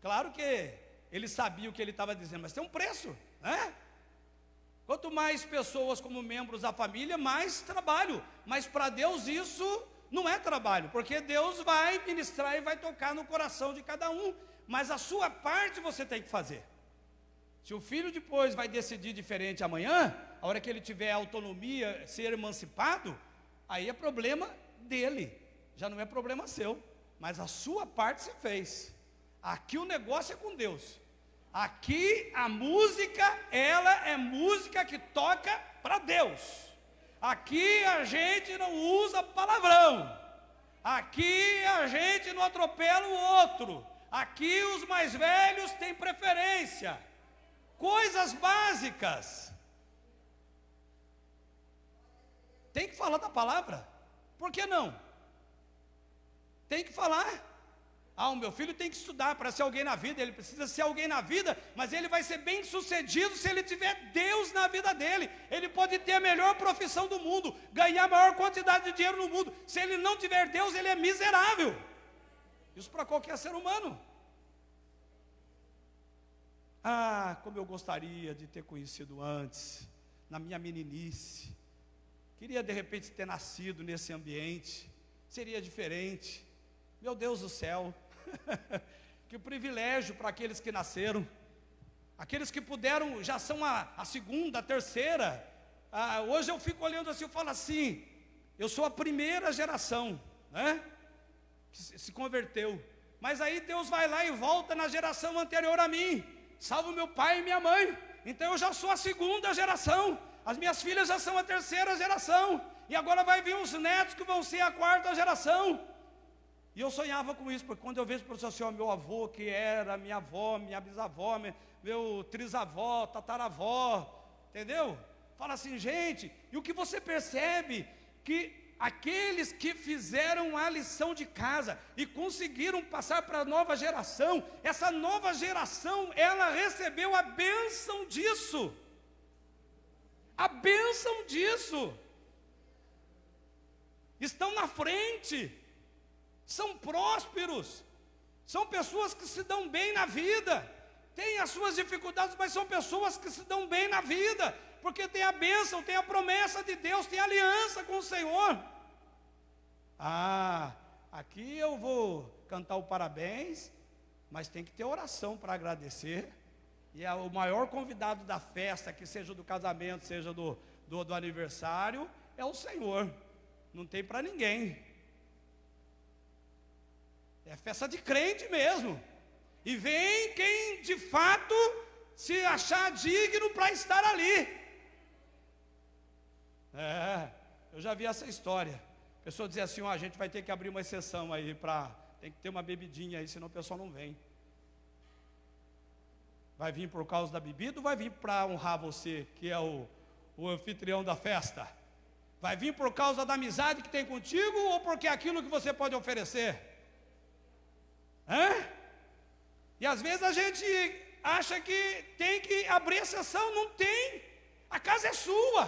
Claro que ele sabia o que ele estava dizendo, mas tem um preço, né? Quanto mais pessoas como membros da família, mais trabalho. Mas para Deus isso não é trabalho, porque Deus vai ministrar e vai tocar no coração de cada um. Mas a sua parte você tem que fazer. Se o filho depois vai decidir diferente amanhã, a hora que ele tiver autonomia, ser emancipado, aí é problema dele, já não é problema seu. Mas a sua parte você fez. Aqui o negócio é com Deus. Aqui a música, ela é música que toca para Deus. Aqui a gente não usa palavrão. Aqui a gente não atropela o outro. Aqui os mais velhos têm preferência. Coisas básicas. Tem que falar da palavra. Por que não? Tem que falar. O meu filho tem que estudar para ser alguém na vida. Ele precisa ser alguém na vida, mas ele vai ser bem sucedido se ele tiver Deus na vida dele. Ele pode ter a melhor profissão do mundo, ganhar a maior quantidade de dinheiro no mundo. Se ele não tiver Deus, ele é miserável. Isso para qualquer ser humano. Como eu gostaria de ter conhecido antes, na minha meninice. Queria de repente ter nascido nesse ambiente. Seria diferente. Meu Deus do céu. Que privilégio para aqueles que nasceram. Aqueles que puderam, já são a segunda, a terceira. Hoje eu fico olhando assim, eu falo assim, eu sou a primeira geração, né, que se converteu. Mas aí Deus vai lá e volta na geração anterior a mim. Salva meu pai e minha mãe. Então eu já sou a segunda geração. As minhas filhas já são a terceira geração. E agora vai vir os netos que vão ser a quarta geração. E eu sonhava com isso, porque quando eu vejo para o senhor, meu avô, que era minha avó, minha bisavó, meu trisavó, tataravó, entendeu? Fala assim, gente, e o que você percebe? Que aqueles que fizeram a lição de casa e conseguiram passar para a nova geração, essa nova geração, ela recebeu a bênção disso. A bênção disso. Estão na frente. São prósperos, são pessoas que se dão bem na vida, têm as suas dificuldades, mas são pessoas que se dão bem na vida, porque tem a bênção, tem a promessa de Deus, tem a aliança com o Senhor. Aqui eu vou cantar o parabéns, mas tem que ter oração para agradecer, e o maior convidado da festa, que seja do casamento, seja do aniversário, é o Senhor, não tem para ninguém. É festa de crente mesmo. E vem quem de fato se achar digno para estar ali. Eu já vi essa história. A pessoa dizia assim, a gente vai ter que abrir uma exceção aí, tem que ter uma bebidinha aí, senão o pessoal não vem. Vai vir por causa da bebida ou vai vir para honrar você, que é o anfitrião da festa? Vai vir por causa da amizade que tem contigo ou porque é aquilo que você pode oferecer? E às vezes a gente acha que tem que abrir exceção, não tem. A casa é sua.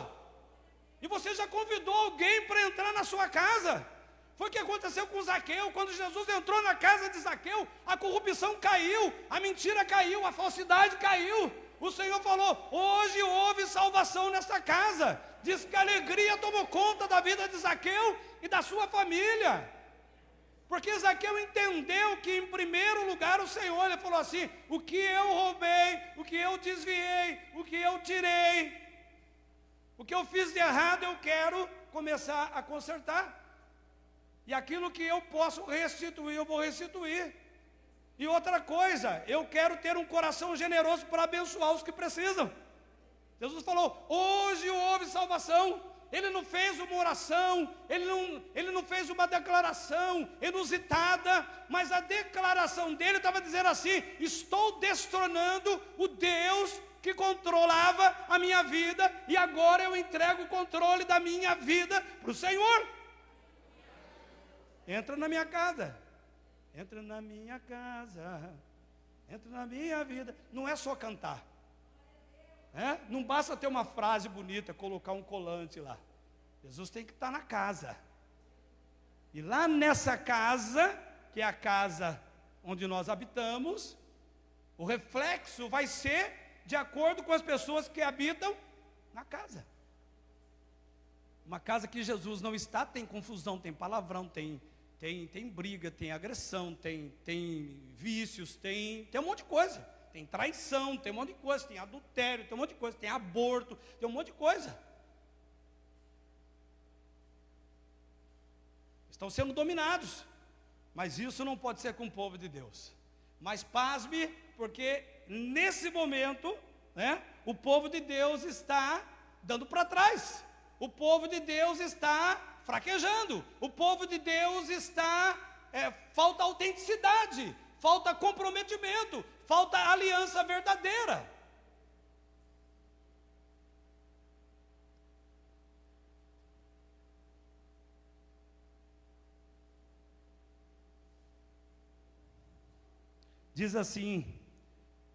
E você já convidou alguém para entrar na sua casa. Foi o que aconteceu com Zaqueu. Quando Jesus entrou na casa de Zaqueu, a corrupção caiu, a mentira caiu, a falsidade caiu. O Senhor falou, hoje houve salvação nesta casa. Diz que a alegria tomou conta da vida de Zaqueu e da sua família. Porque Zaqueu entendeu que em primeiro lugar o Senhor, ele falou assim, o que eu roubei, o que eu desviei, o que eu tirei, o que eu fiz de errado eu quero começar a consertar. E aquilo que eu posso restituir, eu vou restituir. E outra coisa, eu quero ter um coração generoso para abençoar os que precisam. Jesus falou, hoje houve salvação. Ele não fez uma oração, ele não fez uma declaração inusitada, mas a declaração dele estava dizendo assim, estou destronando o Deus que controlava a minha vida, e agora eu entrego o controle da minha vida para o Senhor. Entra na minha casa, entra na minha casa, entra na minha vida. Não é só cantar. Não basta ter uma frase bonita, colocar um colante lá. Jesus tem que estar na casa. E lá nessa casa, que é a casa onde nós habitamos, o reflexo vai ser de acordo com as pessoas que habitam na casa. Uma casa que Jesus não está, tem confusão, tem palavrão, tem briga, tem agressão, tem vícios, tem um monte de coisa. Tem traição, tem um monte de coisa, tem adultério, tem um monte de coisa, tem aborto, tem um monte de coisa. Estão sendo dominados, mas isso não pode ser com o povo de Deus. Mas pasme, porque nesse momento, o povo de Deus está dando para trás. O povo de Deus está fraquejando. O povo de Deus está, falta autenticidade, falta comprometimento, falta aliança verdadeira. Diz assim: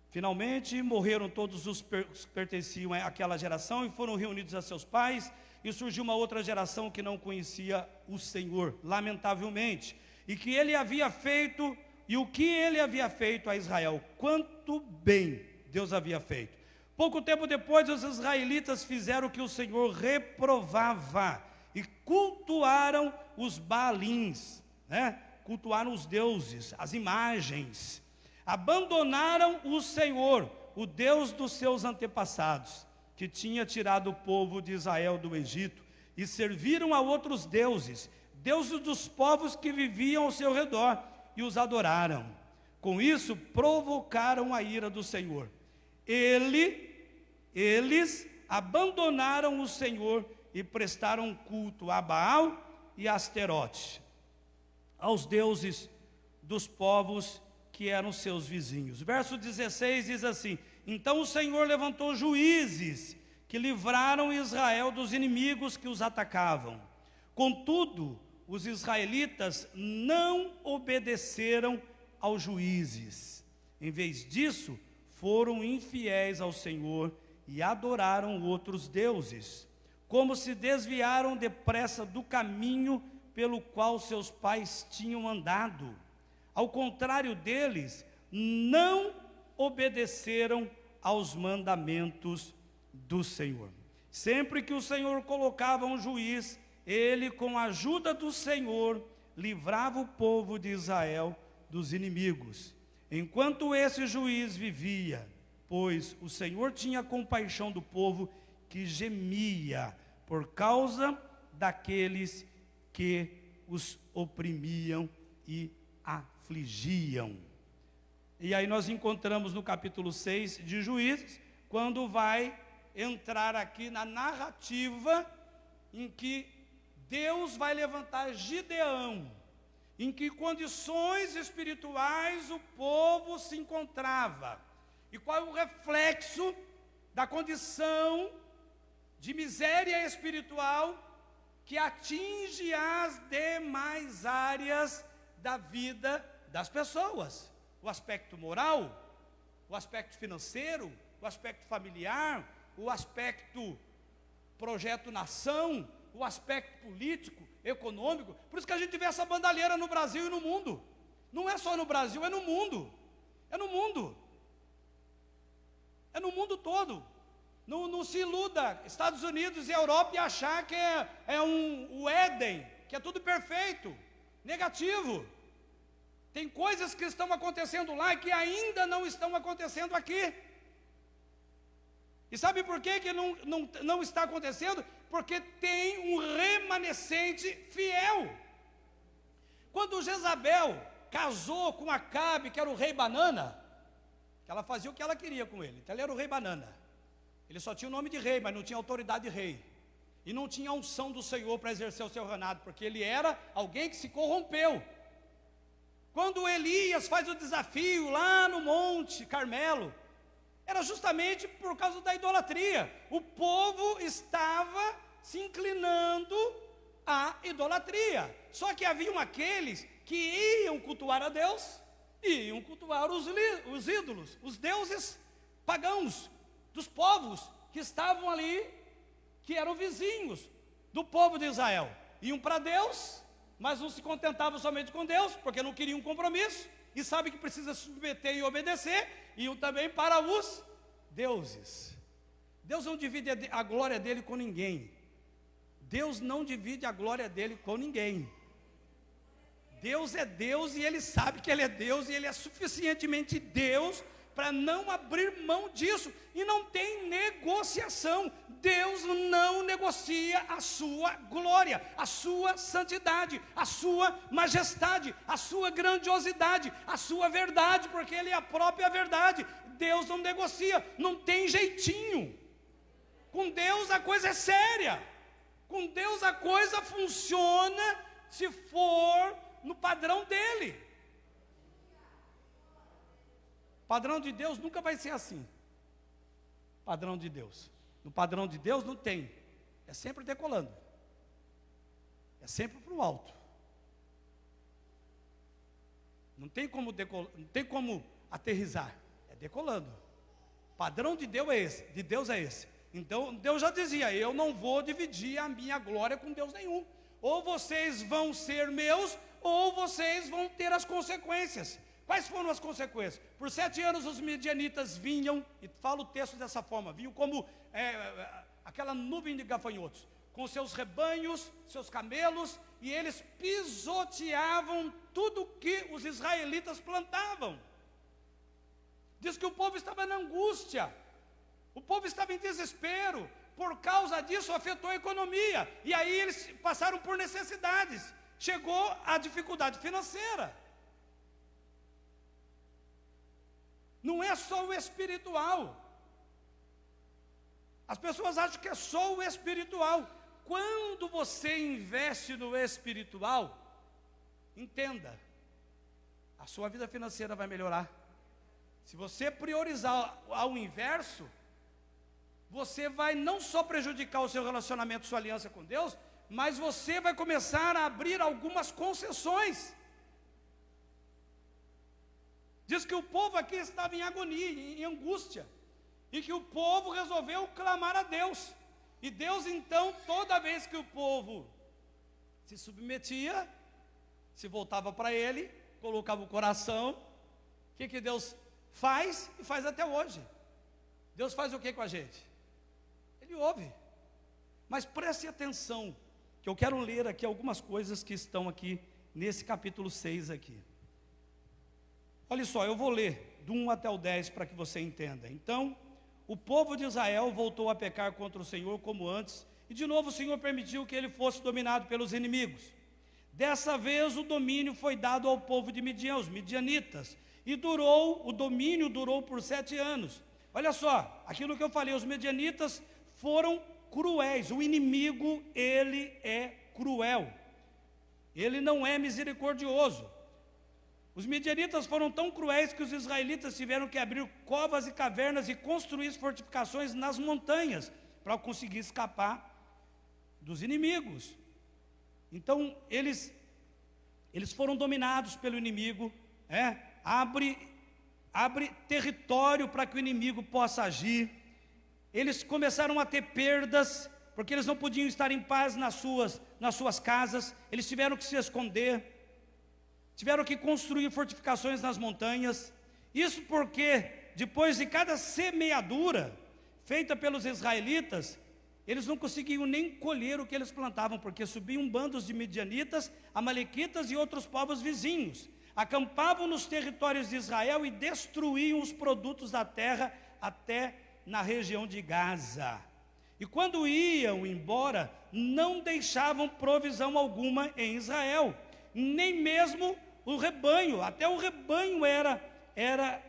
finalmente morreram todos os que pertenciam àquela geração e foram reunidos a seus pais, e surgiu uma outra geração que não conhecia o Senhor, lamentavelmente, e que ele havia feito, e o que ele havia feito a Israel, quanto bem Deus havia feito. Pouco tempo depois, os israelitas fizeram o que o Senhor reprovava, e cultuaram os Baalins, cultuaram os deuses, as imagens. Abandonaram o Senhor, o Deus dos seus antepassados, que tinha tirado o povo de Israel do Egito, e serviram a outros deuses, deuses dos povos que viviam ao seu redor, e os adoraram. Com isso, provocaram a ira do Senhor. Eles abandonaram o Senhor e prestaram culto a Baal e a Asterote, aos deuses dos povos que eram seus vizinhos. Verso 16 diz assim: então o Senhor levantou juízes que livraram Israel dos inimigos que os atacavam. Contudo, os israelitas não obedeceram aos juízes. Em vez disso, foram infiéis ao Senhor e adoraram outros deuses, como se desviaram depressa do caminho pelo qual seus pais tinham andado. Ao contrário deles, não obedeceram aos mandamentos do Senhor. Sempre que o Senhor colocava um juiz, ele, com a ajuda do Senhor, livrava o povo de Israel dos inimigos. Enquanto esse juiz vivia, pois o Senhor tinha compaixão do povo que gemia por causa daqueles que os oprimiam e afligiam. E aí nós encontramos no capítulo 6 de Juízes, quando vai entrar aqui na narrativa em que Deus vai levantar Gideão, em que condições espirituais o povo se encontrava, e qual é o reflexo da condição de miséria espiritual que atinge as demais áreas da vida das pessoas. O aspecto moral, o aspecto financeiro, o aspecto familiar, o aspecto projeto nação, o aspecto político, econômico. Por isso que a gente vê essa bandalheira no Brasil e no mundo. Não é só no Brasil, é no mundo. É no mundo. É no mundo todo. Não se iluda, Estados Unidos e Europa, e achar que o Éden, que é tudo perfeito, negativo. Tem coisas que estão acontecendo lá e que ainda não estão acontecendo aqui. E sabe por que não está acontecendo? Porque tem um remanescente fiel. Quando Jezabel casou com Acabe, que era o rei banana, que ela fazia o que ela queria com ele, então ele era o rei banana. Ele só tinha o nome de rei, mas não tinha autoridade de rei. E não tinha unção do Senhor para exercer o seu reinado, porque ele era alguém que se corrompeu. Quando Elias faz o desafio lá no Monte Carmelo, era justamente por causa da idolatria. O povo estava se inclinando à idolatria. Só que haviam aqueles que iam cultuar a Deus, e iam cultuar os ídolos, os deuses pagãos, dos povos que estavam ali, que eram vizinhos do povo de Israel. Iam para Deus, mas não se contentavam somente com Deus, porque não queriam um compromisso, e sabem que precisa submeter e obedecer, iam também para os deuses. Deus não divide a glória dele com ninguém. Deus não divide a glória dele com ninguém. Deus é Deus, e ele sabe que ele é Deus, e ele é suficientemente Deus para não abrir mão disso, e não tem negociação. Deus não negocia a sua glória, a sua santidade, a sua majestade, a sua grandiosidade, a sua verdade, porque ele é a própria verdade. Deus não negocia, não tem jeitinho. Com Deus a coisa é séria. Com Deus a coisa funciona se for no padrão dele. O padrão de Deus nunca vai ser assim. Padrão de Deus. No padrão de Deus não tem. É sempre decolando. É sempre para o alto. Não tem como não tem como aterrissar. É decolando. O padrão de Deus é esse. Então Deus já dizia: eu não vou dividir a minha glória com Deus nenhum. Ou vocês vão ser meus, ou vocês vão ter as consequências. Quais foram as consequências? Por 7 anos os midianitas vinham, e fala o texto dessa forma, vinham como aquela nuvem de gafanhotos, com seus rebanhos, seus camelos, e eles pisoteavam tudo que os israelitas plantavam. Diz que o povo estava na angústia, o povo estava em desespero, por causa disso afetou a economia, e aí eles passaram por necessidades, chegou a dificuldade financeira. Não é só o espiritual. As pessoas acham que é só o espiritual. Quando você investe no espiritual, entenda, a sua vida financeira vai melhorar. Se você priorizar ao inverso, você vai não só prejudicar o seu relacionamento, sua aliança com Deus, mas você vai começar a abrir algumas concessões. Diz que o povo aqui estava em agonia, em angústia, e que o povo resolveu clamar a Deus. E Deus então, toda vez que o povo se submetia, se voltava para Ele, colocava o coração, o que Deus faz? E faz até hoje. Deus faz o que com a gente? Ele ouve. Mas preste atenção, que eu quero ler aqui algumas coisas que estão aqui, nesse capítulo 6 aqui. Olha só, eu vou ler do 1 até o 10 para que você entenda. Então, o povo de Israel voltou a pecar contra o Senhor como antes, e de novo o Senhor permitiu que ele fosse dominado pelos inimigos. Dessa vez o domínio foi dado ao povo de Midian, os midianitas, e o domínio durou por 7 anos. Olha só, aquilo que eu falei, os midianitas foram cruéis, o inimigo, ele é cruel, ele não é misericordioso. Os midianitas foram tão cruéis que os israelitas tiveram que abrir covas e cavernas e construir fortificações nas montanhas para conseguir escapar dos inimigos. Então eles foram dominados pelo inimigo, abre território para que o inimigo possa agir. Eles começaram a ter perdas, porque eles não podiam estar em paz nas suas casas, eles tiveram que se esconder. Tiveram que construir fortificações nas montanhas. Isso porque, depois de cada semeadura feita pelos israelitas, eles não conseguiam nem colher o que eles plantavam, porque subiam bandos de midianitas, amalequitas e outros povos vizinhos. Acampavam nos territórios de Israel e destruíam os produtos da terra até na região de Gaza. E quando iam embora, não deixavam provisão alguma em Israel, nem mesmo o rebanho, até o rebanho era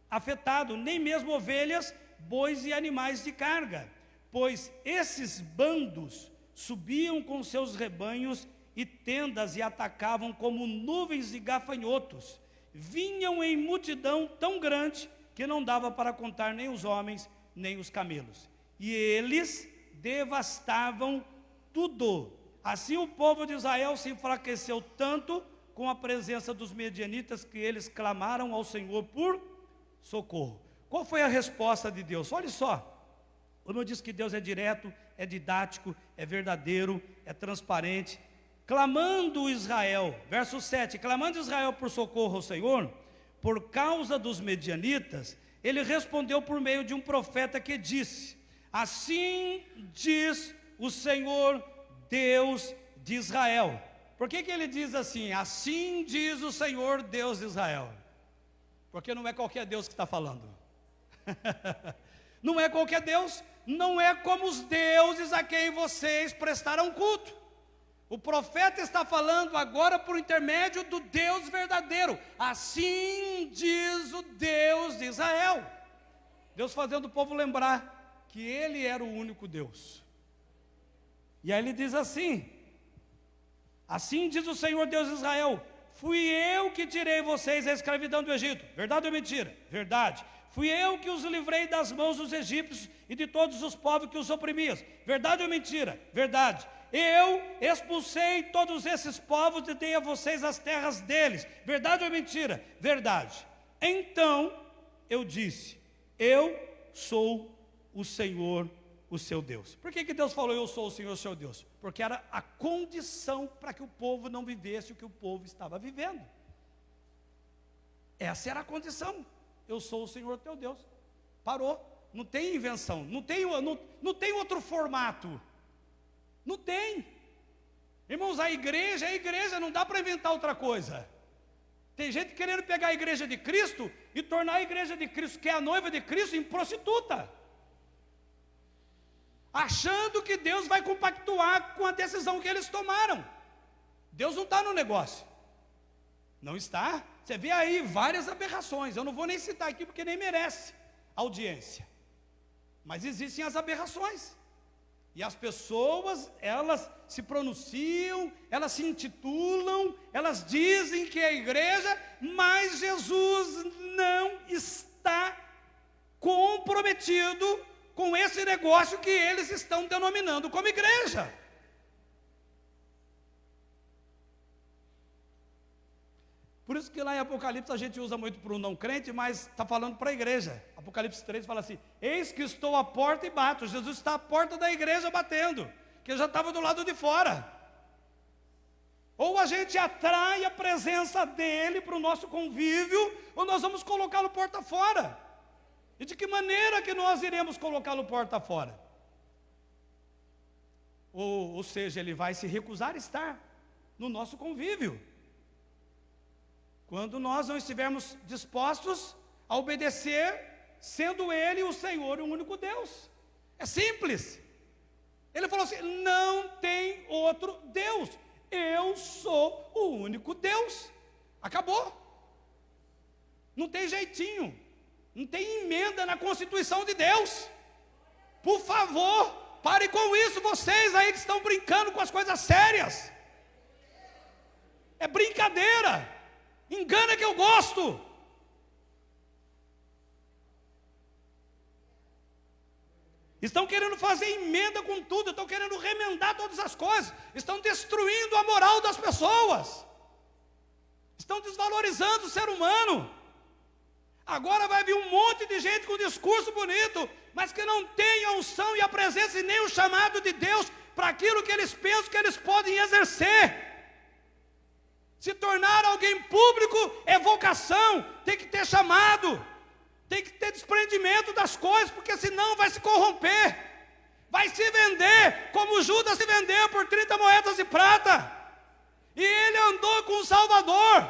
afetado, nem mesmo ovelhas, bois e animais de carga, pois esses bandos subiam com seus rebanhos e tendas e atacavam como nuvens de gafanhotos, vinham em multidão tão grande que não dava para contar nem os homens, nem os camelos, e eles devastavam tudo. Assim o povo de Israel se enfraqueceu tanto com a presença dos midianitas que eles clamaram ao Senhor por socorro. Qual foi a resposta de Deus? Olha só, como eu disse que Deus é direto, é didático, é verdadeiro, é transparente. Clamando Israel, verso 7, clamando Israel por socorro ao Senhor, por causa dos midianitas, ele respondeu por meio de um profeta que disse: assim diz o Senhor Deus de Israel. Por que ele diz assim? Assim diz o Senhor Deus de Israel. Porque não é qualquer Deus que está falando. Não é qualquer Deus, não é como os deuses a quem vocês prestaram culto. O profeta está falando agora por intermédio do Deus verdadeiro. Assim diz o Deus de Israel. Deus fazendo o povo lembrar que Ele era o único Deus. E aí ele diz assim: assim diz o Senhor Deus de Israel: fui eu que tirei vocês da escravidão do Egito. Verdade ou mentira? Verdade. Fui eu que os livrei das mãos dos egípcios e de todos os povos que os oprimiam. Verdade ou mentira? Verdade. Eu expulsei todos esses povos e dei a vocês as terras deles. Verdade ou mentira? Verdade. Então eu disse: eu sou o Senhor, o seu Deus. Por que Deus falou eu sou o Senhor, o seu Deus? Porque era a condição para que o povo não vivesse o que o povo estava vivendo. Essa era a condição. Eu sou o Senhor teu Deus. Parou. Não tem invenção. Não tem outro formato. Não tem. Irmãos, a igreja é a igreja. Não dá para inventar outra coisa. Tem gente querendo pegar a igreja de Cristo e tornar a igreja de Cristo, que é a noiva de Cristo, em prostituta, achando que Deus vai compactuar com a decisão que eles tomaram. Deus não está no negócio. Não está. Você vê aí várias aberrações. Eu não vou nem citar aqui porque nem merece audiência. Mas existem as aberrações. E as pessoas, elas se pronunciam, elas se intitulam, elas dizem que é a igreja, mas Jesus não está comprometido com esse negócio que eles estão denominando como igreja. Por isso que lá em Apocalipse a gente usa muito para o não crente, mas está falando para a igreja. Apocalipse 3 fala assim: eis que estou à porta e bato. Jesus está à porta da igreja batendo, que já estava do lado de fora. Ou a gente atrai a presença dele para o nosso convívio, ou nós vamos colocá-lo porta fora. E de que maneira que nós iremos colocá-lo porta fora? Ou seja, ele vai se recusar a estar no nosso convívio, quando nós não estivermos dispostos a obedecer, sendo Ele o Senhor e o único Deus. É simples. Ele falou assim: não tem outro Deus, eu sou o único Deus. Acabou. Não tem jeitinho, não tem emenda na Constituição de Deus. Por favor, pare com isso, vocês aí que estão brincando com as coisas sérias. É brincadeira. Engana que eu gosto. Estão querendo fazer emenda com tudo, estão querendo remendar todas as coisas, estão destruindo a moral das pessoas, estão desvalorizando o ser humano. Agora vai vir um monte de gente com discurso bonito, mas que não tem a unção e a presença e nem o chamado de Deus para aquilo que eles pensam que eles podem exercer. Se tornar alguém público é vocação, tem que ter chamado, tem que ter desprendimento das coisas, porque senão vai se corromper, vai se vender, como Judas se vendeu por 30 moedas de prata, e ele andou com o Salvador.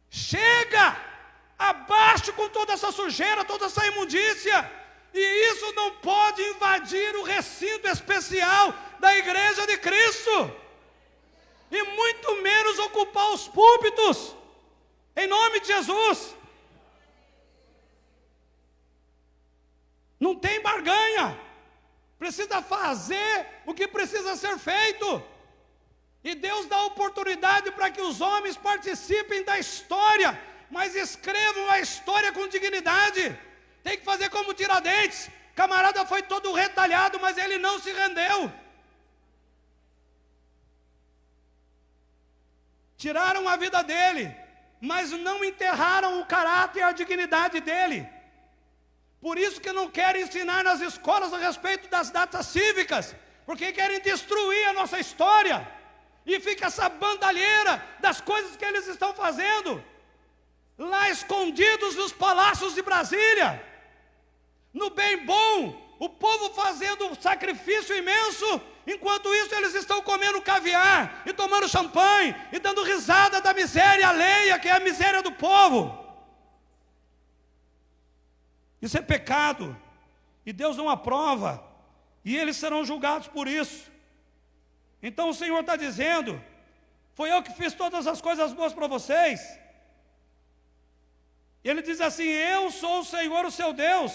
Chega, abaixo com toda essa sujeira, toda essa imundícia, e isso não pode invadir o recinto especial da igreja de Cristo. E muito menos ocupar os púlpitos, em nome de Jesus. Não tem barganha, precisa fazer o que precisa ser feito, e Deus dá oportunidade para que os homens participem da história, mas escrevam a história com dignidade. Tem que fazer como Tiradentes, camarada foi todo retalhado, mas ele não se rendeu. Tiraram a vida dele, mas não enterraram o caráter e a dignidade dele. Por isso que não querem ensinar nas escolas a respeito das datas cívicas, porque querem destruir a nossa história. E fica essa bandalheira das coisas que eles estão fazendo, lá escondidos nos palácios de Brasília, no bem bom, o povo fazendo um sacrifício imenso. Enquanto isso eles estão comendo caviar e tomando champanhe e dando risada da miséria alheia, que é a miséria do povo. Isso é pecado, e Deus não aprova, e eles serão julgados por isso. Então o Senhor está dizendo: foi eu que fiz todas as coisas boas para vocês. Ele diz assim: eu sou o Senhor, o seu Deus.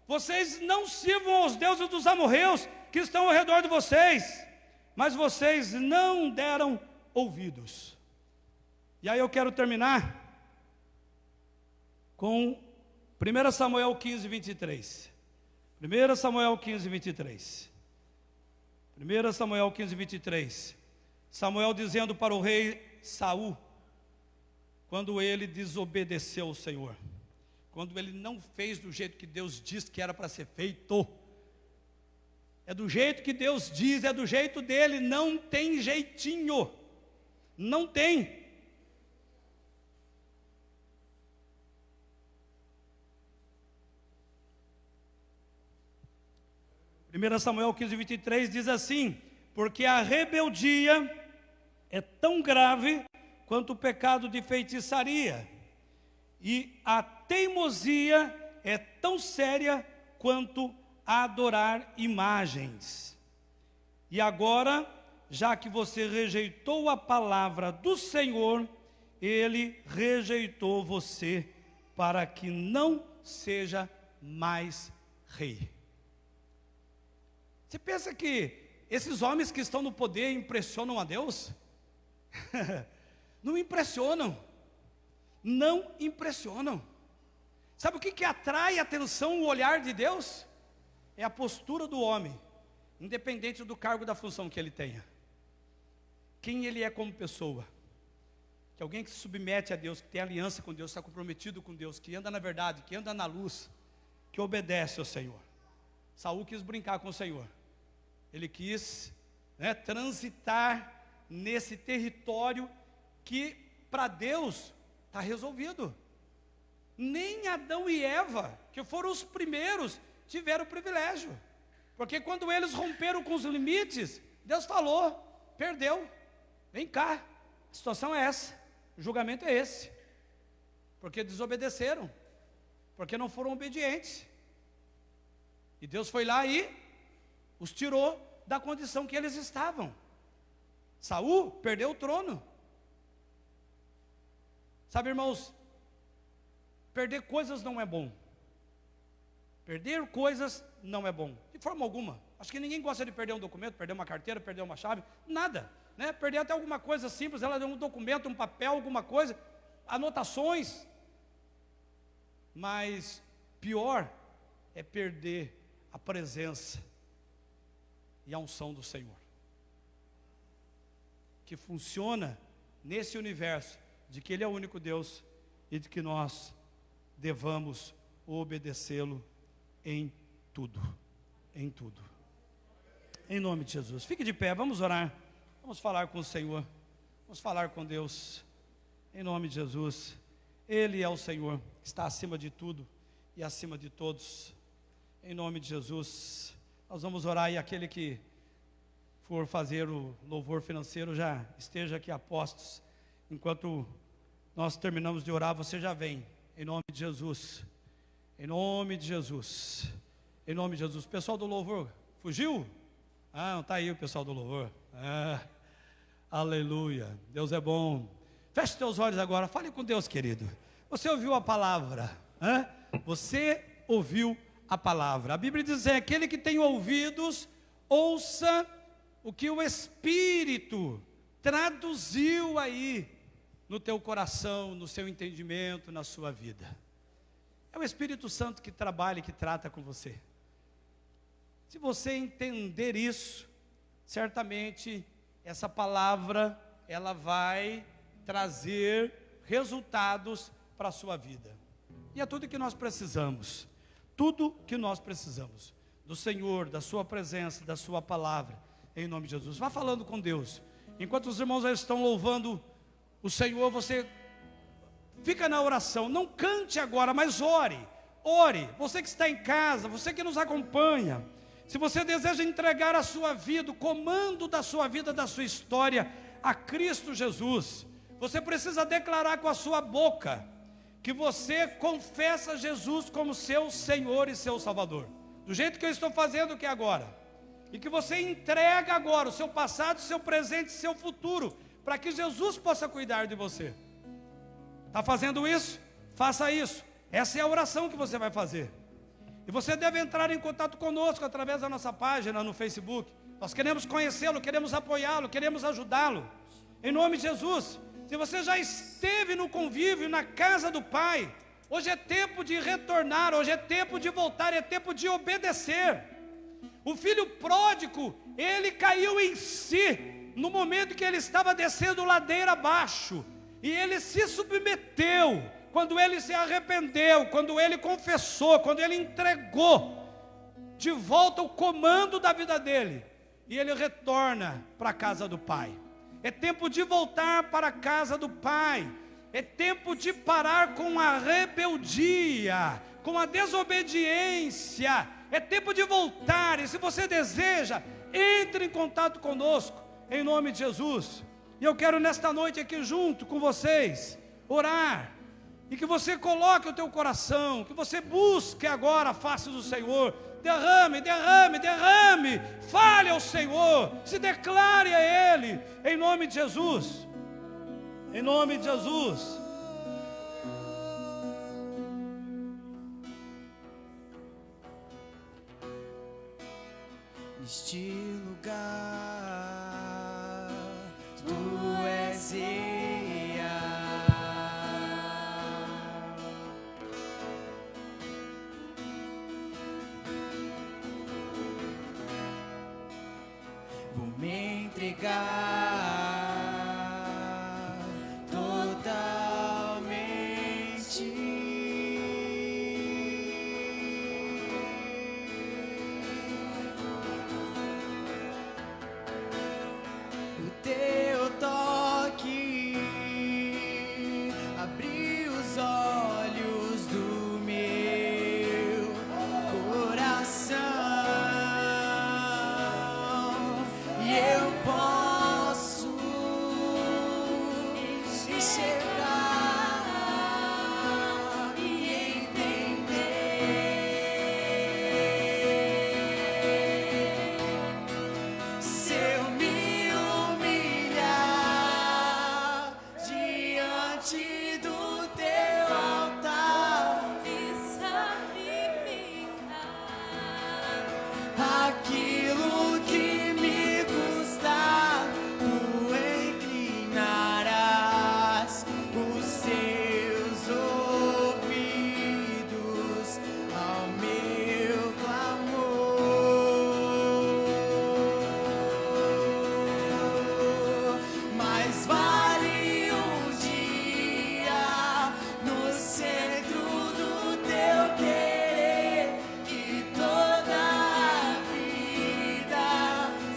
vocês não sirvam aos deuses dos amorreus que estão ao redor de vocês, mas vocês não deram ouvidos. E aí eu quero terminar com 1 Samuel 15, 23. 1 Samuel 15, 23. 1 Samuel 15, 23. Samuel dizendo para o rei Saul, quando ele desobedeceu ao Senhor, quando ele não fez do jeito que Deus disse que era para ser feito. É do jeito que Deus diz, é do jeito dele, não tem jeitinho. Não tem. Primeiro Samuel 15, 23 diz assim: porque a rebeldia é tão grave quanto o pecado de feitiçaria, e a teimosia é tão séria quanto adorar imagens. E agora, já que você rejeitou a palavra do Senhor, Ele rejeitou você para que não seja mais rei. Você pensa que esses homens que estão no poder impressionam a Deus? Não impressionam. Não impressionam. Sabe o que atrai a atenção, o olhar de Deus? É a postura do homem, independente do cargo, da função que ele tenha. Quem ele é como pessoa. Que alguém que se submete a Deus, que tem aliança com Deus, está comprometido com Deus, que anda na verdade, que anda na luz, que obedece ao Senhor. Saul quis brincar com o Senhor. Ele quis transitar nesse território que para Deus está resolvido. Nem Adão e Eva, que foram os primeiros, tiveram o privilégio. Porque quando eles romperam com os limites, Deus falou: perdeu, vem cá, a situação é essa, o julgamento é esse. Porque desobedeceram, porque não foram obedientes. E Deus foi lá e os tirou da condição que eles estavam. Saul perdeu o trono. Sabe, irmãos, perder coisas não é bom. Perder coisas não é bom, de forma alguma. Acho que ninguém gosta de perder um documento, perder uma carteira, perder uma chave, nada, perder até alguma coisa simples, ela deu um documento, um papel, alguma coisa, anotações. Mas pior é perder a presença e a unção do Senhor, que funciona nesse universo, de que Ele é o único Deus e de que nós devamos obedecê-lo em tudo, em tudo. Em nome de Jesus. Fique de pé, vamos orar, vamos falar com o Senhor, vamos falar com Deus, em nome de Jesus. Ele é o Senhor, que está acima de tudo e acima de todos, em nome de Jesus. Nós vamos orar, e aquele que for fazer o louvor financeiro já esteja aqui a postos. Enquanto nós terminamos de orar, você já vem, em nome de Jesus, em nome de Jesus, em nome de Jesus. O pessoal do louvor fugiu? Não está aí o pessoal do louvor. Aleluia, Deus é bom. Feche teus olhos agora, fale com Deus, querido. Você ouviu a palavra? Você ouviu a palavra. A Bíblia diz: aquele que tem ouvidos, ouça o que o Espírito traduziu aí no teu coração, no seu entendimento, na sua vida. É o Espírito Santo que trabalha e que trata com você. Se você entender isso, certamente essa palavra, ela vai trazer resultados para a sua vida. E é tudo que nós precisamos. Tudo que nós precisamos do Senhor, da sua presença, da sua palavra, em nome de Jesus. Vá falando com Deus. Enquanto os irmãos já estão louvando o Senhor, você fica na oração. Não cante agora, mas ore. Ore. Você que está em casa, você que nos acompanha, se você deseja entregar a sua vida, o comando da sua vida, da sua história a Cristo Jesus, você precisa declarar com a sua boca que você confessa Jesus como seu Senhor e seu Salvador, do jeito que eu estou fazendo aqui agora, e que você entrega agora o seu passado, o seu presente e o seu futuro, para que Jesus possa cuidar de você. Está fazendo isso? Faça isso. Essa é a oração que você vai fazer. E você deve entrar em contato conosco através da nossa página no Facebook. Nós queremos conhecê-lo, queremos apoiá-lo, queremos ajudá-lo. Em nome de Jesus. Se você já esteve no convívio, na casa do Pai, hoje é tempo de retornar, hoje é tempo de voltar, é tempo de obedecer. O filho pródigo, ele caiu em si, no momento que ele estava descendo ladeira abaixo. E ele se submeteu, quando ele se arrependeu, quando ele confessou, quando ele entregou de volta o comando da vida dele. E ele retorna para a casa do Pai. É tempo de voltar para a casa do Pai. É tempo de parar com a rebeldia, com a desobediência. É tempo de voltar. E se você deseja, entre em contato conosco, em nome de Jesus. E eu quero nesta noite aqui junto com vocês, orar. E que você coloque o teu coração, que você busque agora a face do Senhor. Derrame, derrame, derrame. Fale ao Senhor, se declare a Ele, em nome de Jesus. Em nome de Jesus. Neste lugar, Tu és real. Vou me entregar totalmente. O teu toque abriu os olhos do meu coração e eu posso enxergar e entender. Se eu me humilhar diante do teu altar E sacrificar aquilo que me custar, tu inclinarás os teus ouvidos ao meu clamor. Mais vale dia no centro do teu querer que toda a vida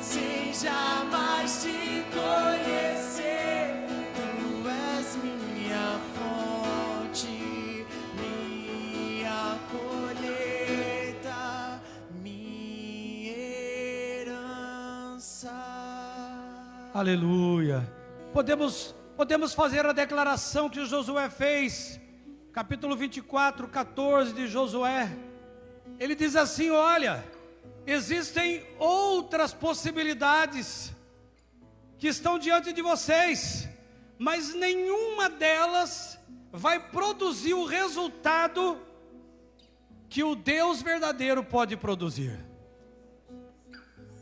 sem jamais te conhecer. Tu és minha fonte, minha colheita, minha herança. Aleluia. Podemos fazer a declaração que Josué fez, capítulo 24, 14 de Josué. Ele diz assim: olha, existem outras possibilidades que estão diante de vocês, mas nenhuma delas vai produzir o resultado que o Deus verdadeiro pode produzir.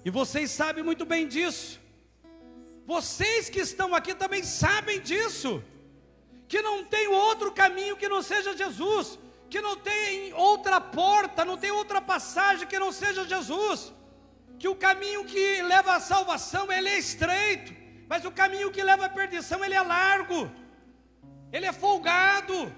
E vocês sabem muito bem disso. Vocês que estão aqui também sabem disso, que não tem outro caminho que não seja Jesus, que não tem outra porta, não tem outra passagem que não seja Jesus, que o caminho que leva à salvação, ele é estreito, mas o caminho que leva à perdição, ele é largo, ele é folgado.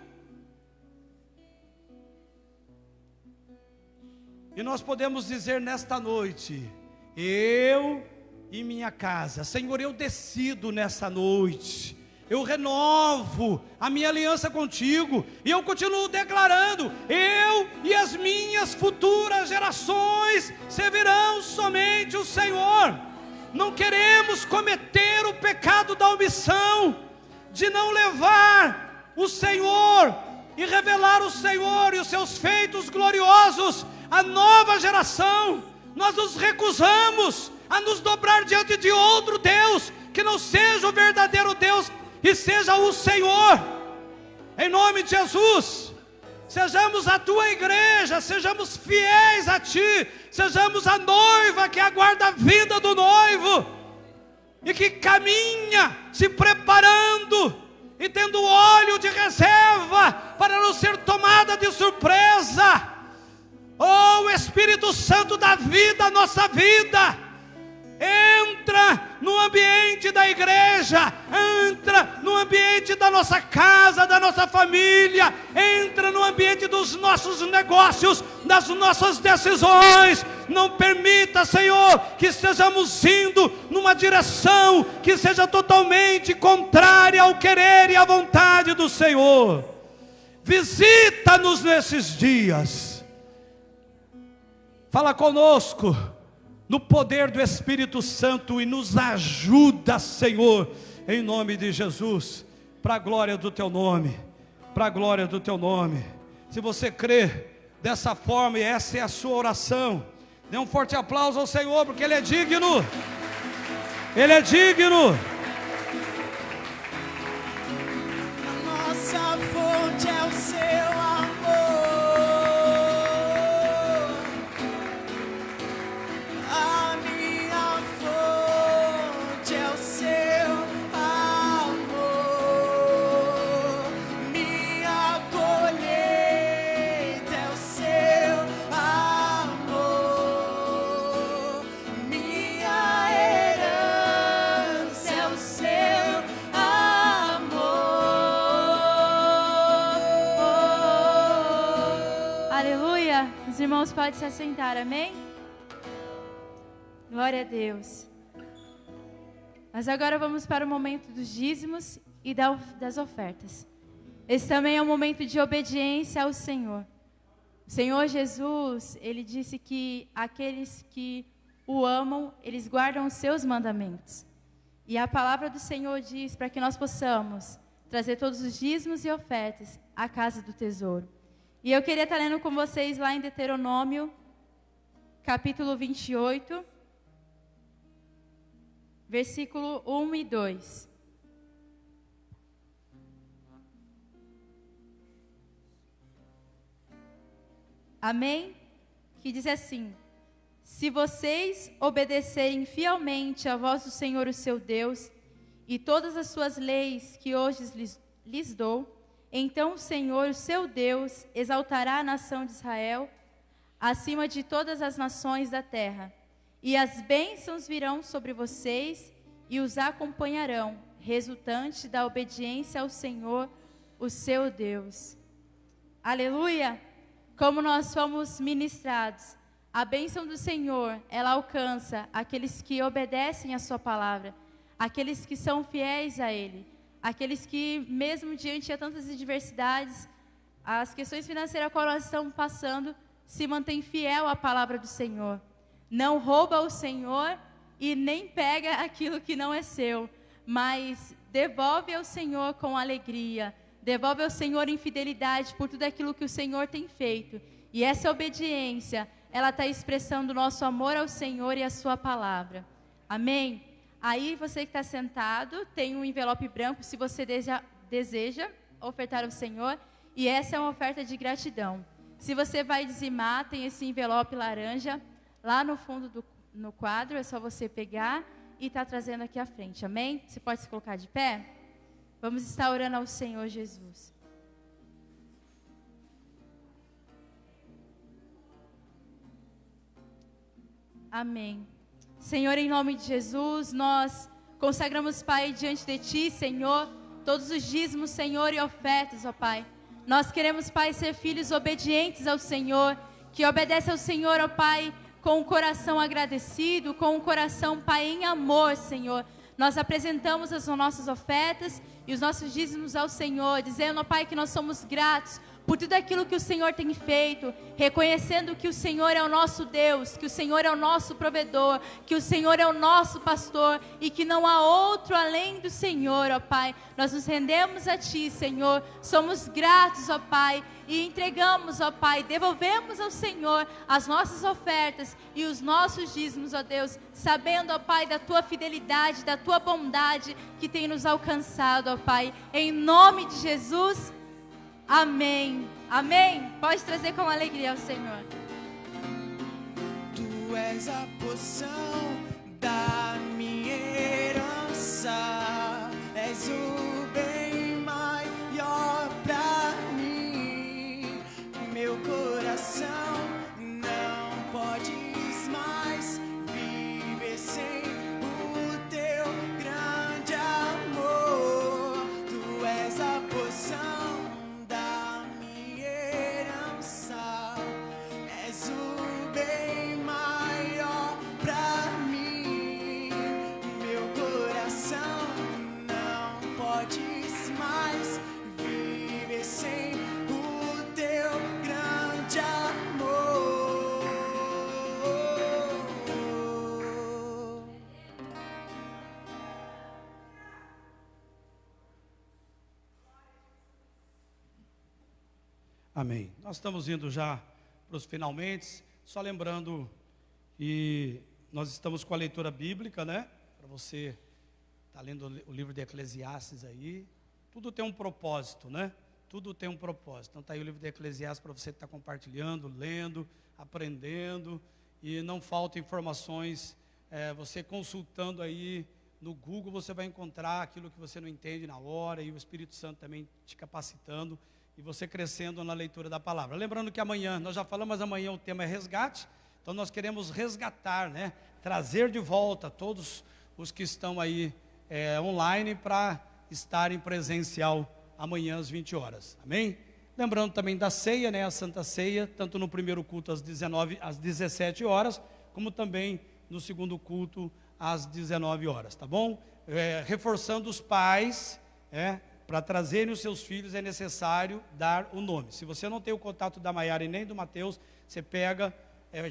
E nós podemos dizer nesta noite: eu e minha casa, Senhor, eu decido nessa noite, eu renovo a minha aliança contigo, e eu continuo declarando: eu e as minhas futuras gerações servirão somente o Senhor. Não queremos cometer o pecado da omissão, de não levar o Senhor e revelar o Senhor e os seus feitos gloriosos à nova geração. Nós nos recusamos a nos dobrar diante de outro Deus, que não seja o verdadeiro Deus, e seja o Senhor, em nome de Jesus. Sejamos a tua igreja, sejamos fiéis a ti, sejamos a noiva que aguarda a vinda do noivo e que caminha se preparando e tendo óleo de reserva para não ser tomada de surpresa. Oh, Espírito Santo da vida, a nossa vida, entra no ambiente da igreja, entra no ambiente da nossa casa, da nossa família, entra no ambiente dos nossos negócios, das nossas decisões. Não permita, Senhor, que estejamos indo numa direção que seja totalmente contrária ao querer e à vontade do Senhor. Visita-nos nesses dias, fala conosco no poder do Espírito Santo e nos ajuda, Senhor, em nome de Jesus, para a glória do teu nome, para a glória do teu nome. Se você crê dessa forma e essa é a sua oração, dê um forte aplauso ao Senhor, porque Ele é digno, Ele é digno. A nossa fonte é o seu amor. Os irmãos podem se assentar, amém? Glória a Deus. Mas agora vamos para o momento dos dízimos e das ofertas. Esse também é um momento de obediência ao Senhor. O Senhor Jesus, Ele disse que aqueles que o amam, eles guardam os seus mandamentos. E a palavra do Senhor diz para que nós possamos trazer todos os dízimos e ofertas à casa do tesouro. E eu queria estar lendo com vocês lá em Deuteronômio, capítulo 28, versículo 1 e 2. Amém? Que diz assim: se vocês obedecerem fielmente à voz do Senhor, o seu Deus, e todas as suas leis que hoje lhes dou, então o Senhor, o seu Deus, exaltará a nação de Israel acima de todas as nações da terra. E as bênçãos virão sobre vocês e os acompanharão, resultante da obediência ao Senhor, o seu Deus. Aleluia! Como nós fomos ministrados, a bênção do Senhor, ela alcança aqueles que obedecem a sua palavra, aqueles que são fiéis a Ele. Aqueles que, mesmo diante de tantas adversidades, as questões financeiras que nós estamos passando, se mantém fiel à palavra do Senhor. Não rouba o Senhor e nem pega aquilo que não é seu, mas devolve ao Senhor com alegria. Devolve ao Senhor em fidelidade por tudo aquilo que o Senhor tem feito. E essa obediência, ela está expressando o nosso amor ao Senhor e a sua palavra. Amém? Aí você que está sentado, tem um envelope branco, se você deseja ofertar ao Senhor, e essa é uma oferta de gratidão. Se você vai dizimar, tem esse envelope laranja, lá no fundo no quadro, é só você pegar e estar trazendo aqui à frente, amém? Você pode se colocar de pé? Vamos estar orando ao Senhor Jesus. Amém. Senhor, em nome de Jesus, nós consagramos, Pai, diante de Ti, Senhor, todos os dízimos, Senhor, e ofertas, ó Pai. Nós queremos, Pai, ser filhos obedientes ao Senhor, que obedece ao Senhor, ó Pai, com o coração agradecido, com o coração, Pai, em amor, Senhor. Nós apresentamos as nossas ofertas e os nossos dízimos ao Senhor, dizendo, ó Pai, que nós somos gratos por tudo aquilo que o Senhor tem feito, reconhecendo que o Senhor é o nosso Deus, que o Senhor é o nosso provedor, que o Senhor é o nosso pastor e que não há outro além do Senhor, ó Pai. Nós nos rendemos a Ti, Senhor, somos gratos, ó Pai, e entregamos, ó Pai, devolvemos ao Senhor as nossas ofertas e os nossos dízimos, ó Deus, sabendo, ó Pai, da Tua fidelidade, da Tua bondade que tem nos alcançado, ó Pai, em nome de Jesus. Amém. Amém? Pode trazer com alegria ao Senhor. Tu és a porção da minha herança, és o bem maior pra mim. Meu coração não podes mais viver sem o teu grande amor. Tu és a porção da minha herança, és o bem maior pra mim. Meu coração não podes mais viver sem o teu grande amor. Amém. Nós estamos indo já para os finalmente, só lembrando que nós estamos com a leitura bíblica, né? Para você estar lendo o livro de Eclesiastes aí, tudo tem um propósito, né? Tudo tem um propósito. Então está aí o livro de Eclesiastes para você estar compartilhando, lendo, aprendendo, e não faltam informações, você consultando aí no Google, você vai encontrar aquilo que você não entende na hora, e o Espírito Santo também te capacitando, e você crescendo na leitura da palavra. Lembrando que amanhã, nós já falamos, mas amanhã o tema é resgate, então nós queremos resgatar, né? Trazer de volta todos os que estão aí online para estarem presencial amanhã às 20 horas, amém? Lembrando também da ceia, né? A Santa Ceia, tanto no primeiro culto às 17 horas, como também no segundo culto às 19 horas, tá bom? Reforçando os pais, para trazerem os seus filhos é necessário dar o nome. Se você não tem o contato da Maiara e nem do Mateus, você pega,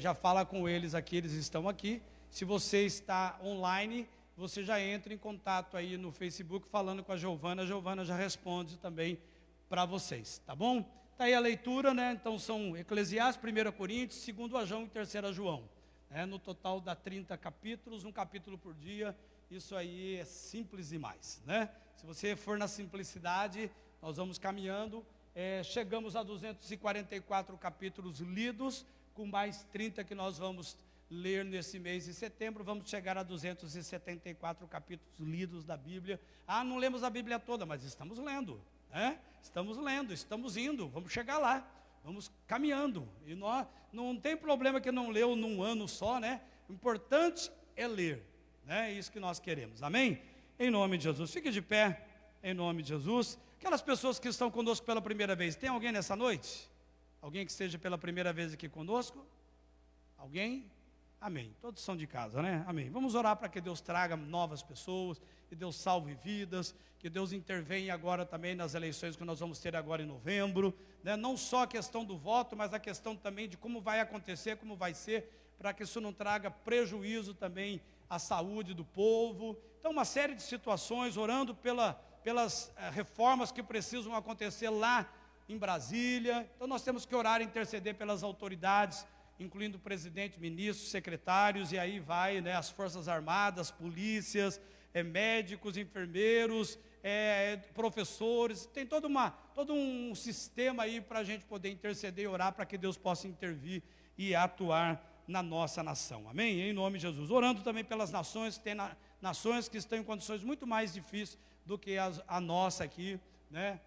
já fala com eles aqui, eles estão aqui. Se você está online, você já entra em contato aí no Facebook falando com a Giovana já responde também para vocês, tá bom? Está aí a leitura, né? Então são Eclesiastes, 1 Coríntios, 2 João e 3 João. No total dá 30 capítulos, um capítulo por dia. Isso aí é simples demais, né? Se você for na simplicidade, nós vamos caminhando, chegamos a 244 capítulos lidos, com mais 30 que nós vamos ler nesse mês de setembro, vamos chegar a 274 capítulos lidos da Bíblia. Não lemos a Bíblia toda, mas estamos lendo, né? Estamos lendo, estamos indo, vamos chegar lá, vamos caminhando, e nós, não tem problema que não leu num ano só, né? O importante é ler, né? É isso que nós queremos, amém? Em nome de Jesus, fique de pé, em nome de Jesus. Aquelas pessoas que estão conosco pela primeira vez, tem alguém nessa noite? Alguém que esteja pela primeira vez aqui conosco? Alguém? Amém, todos são de casa, né? Amém. Vamos orar para que Deus traga novas pessoas, que Deus salve vidas, que Deus intervenha agora também nas eleições que nós vamos ter agora em novembro, né? Não só a questão do voto, mas a questão também de como vai acontecer, como vai ser, para que isso não traga prejuízo também à saúde do povo. Então uma série de situações, orando pelas reformas que precisam acontecer lá em Brasília. Então nós temos que orar e interceder pelas autoridades, incluindo o presidente, ministros, secretários, e aí vai, né, as Forças Armadas, polícias, médicos, enfermeiros, professores, tem todo um sistema aí para a gente poder interceder e orar para que Deus possa intervir e atuar na nossa nação, amém? Em nome de Jesus, orando também pelas nações, tem nações que estão em condições muito mais difíceis do que a nossa aqui, né?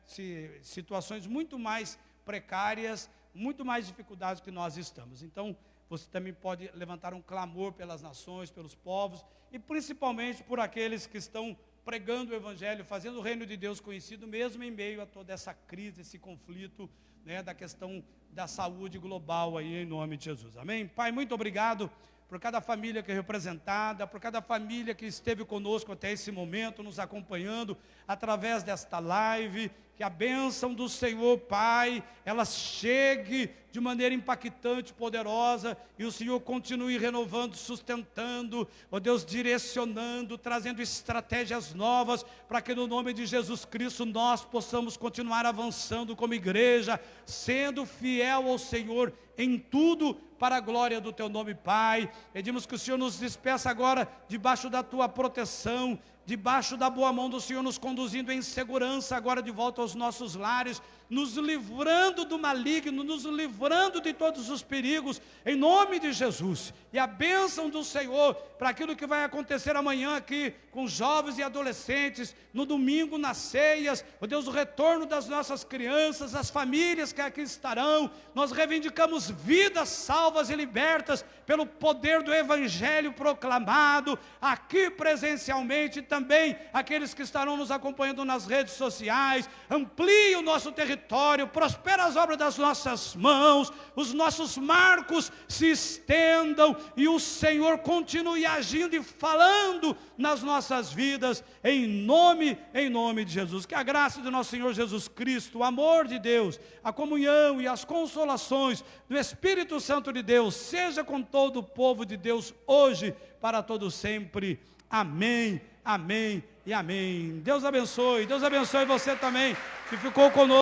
Situações muito mais precárias, muito mais dificuldades que nós estamos. Então, você também pode levantar um clamor pelas nações, pelos povos, e principalmente por aqueles que estão pregando o Evangelho, fazendo o reino de Deus conhecido, mesmo em meio a toda essa crise, esse conflito, né, da questão da saúde global aí, em nome de Jesus, amém? Pai, muito obrigado por cada família que é representada, por cada família que esteve conosco até esse momento, nos acompanhando através desta live. Que a bênção do Senhor, Pai, ela chegue de maneira impactante, poderosa, e o Senhor continue renovando, sustentando, ó Deus, direcionando, trazendo estratégias novas, para que no nome de Jesus Cristo nós possamos continuar avançando como igreja, sendo fiel ao Senhor em tudo, para a glória do Teu nome, Pai. Pedimos que o Senhor nos despeça agora, debaixo da Tua proteção, debaixo da boa mão do Senhor, nos conduzindo em segurança agora de volta aos nossos lares, nos livrando do maligno, nos livrando de todos os perigos, em nome de Jesus. E a bênção do Senhor para aquilo que vai acontecer amanhã aqui, com jovens e adolescentes, no domingo, nas ceias, ó Deus, o retorno das nossas crianças, as famílias que aqui estarão. Nós reivindicamos vidas salvas e libertas pelo poder do Evangelho proclamado, aqui presencialmente, e também aqueles que estarão nos acompanhando nas redes sociais. Amplie o nosso território, prospera as obras das nossas mãos, os nossos marcos se estendam e o Senhor continue agindo e falando nas nossas vidas, em nome de Jesus. Que a graça do nosso Senhor Jesus Cristo, o amor de Deus, a comunhão e as consolações do Espírito Santo de Deus, seja com todo o povo de Deus, hoje, para todo sempre. Amém, amém e amém. Deus abençoe você também, que ficou conosco.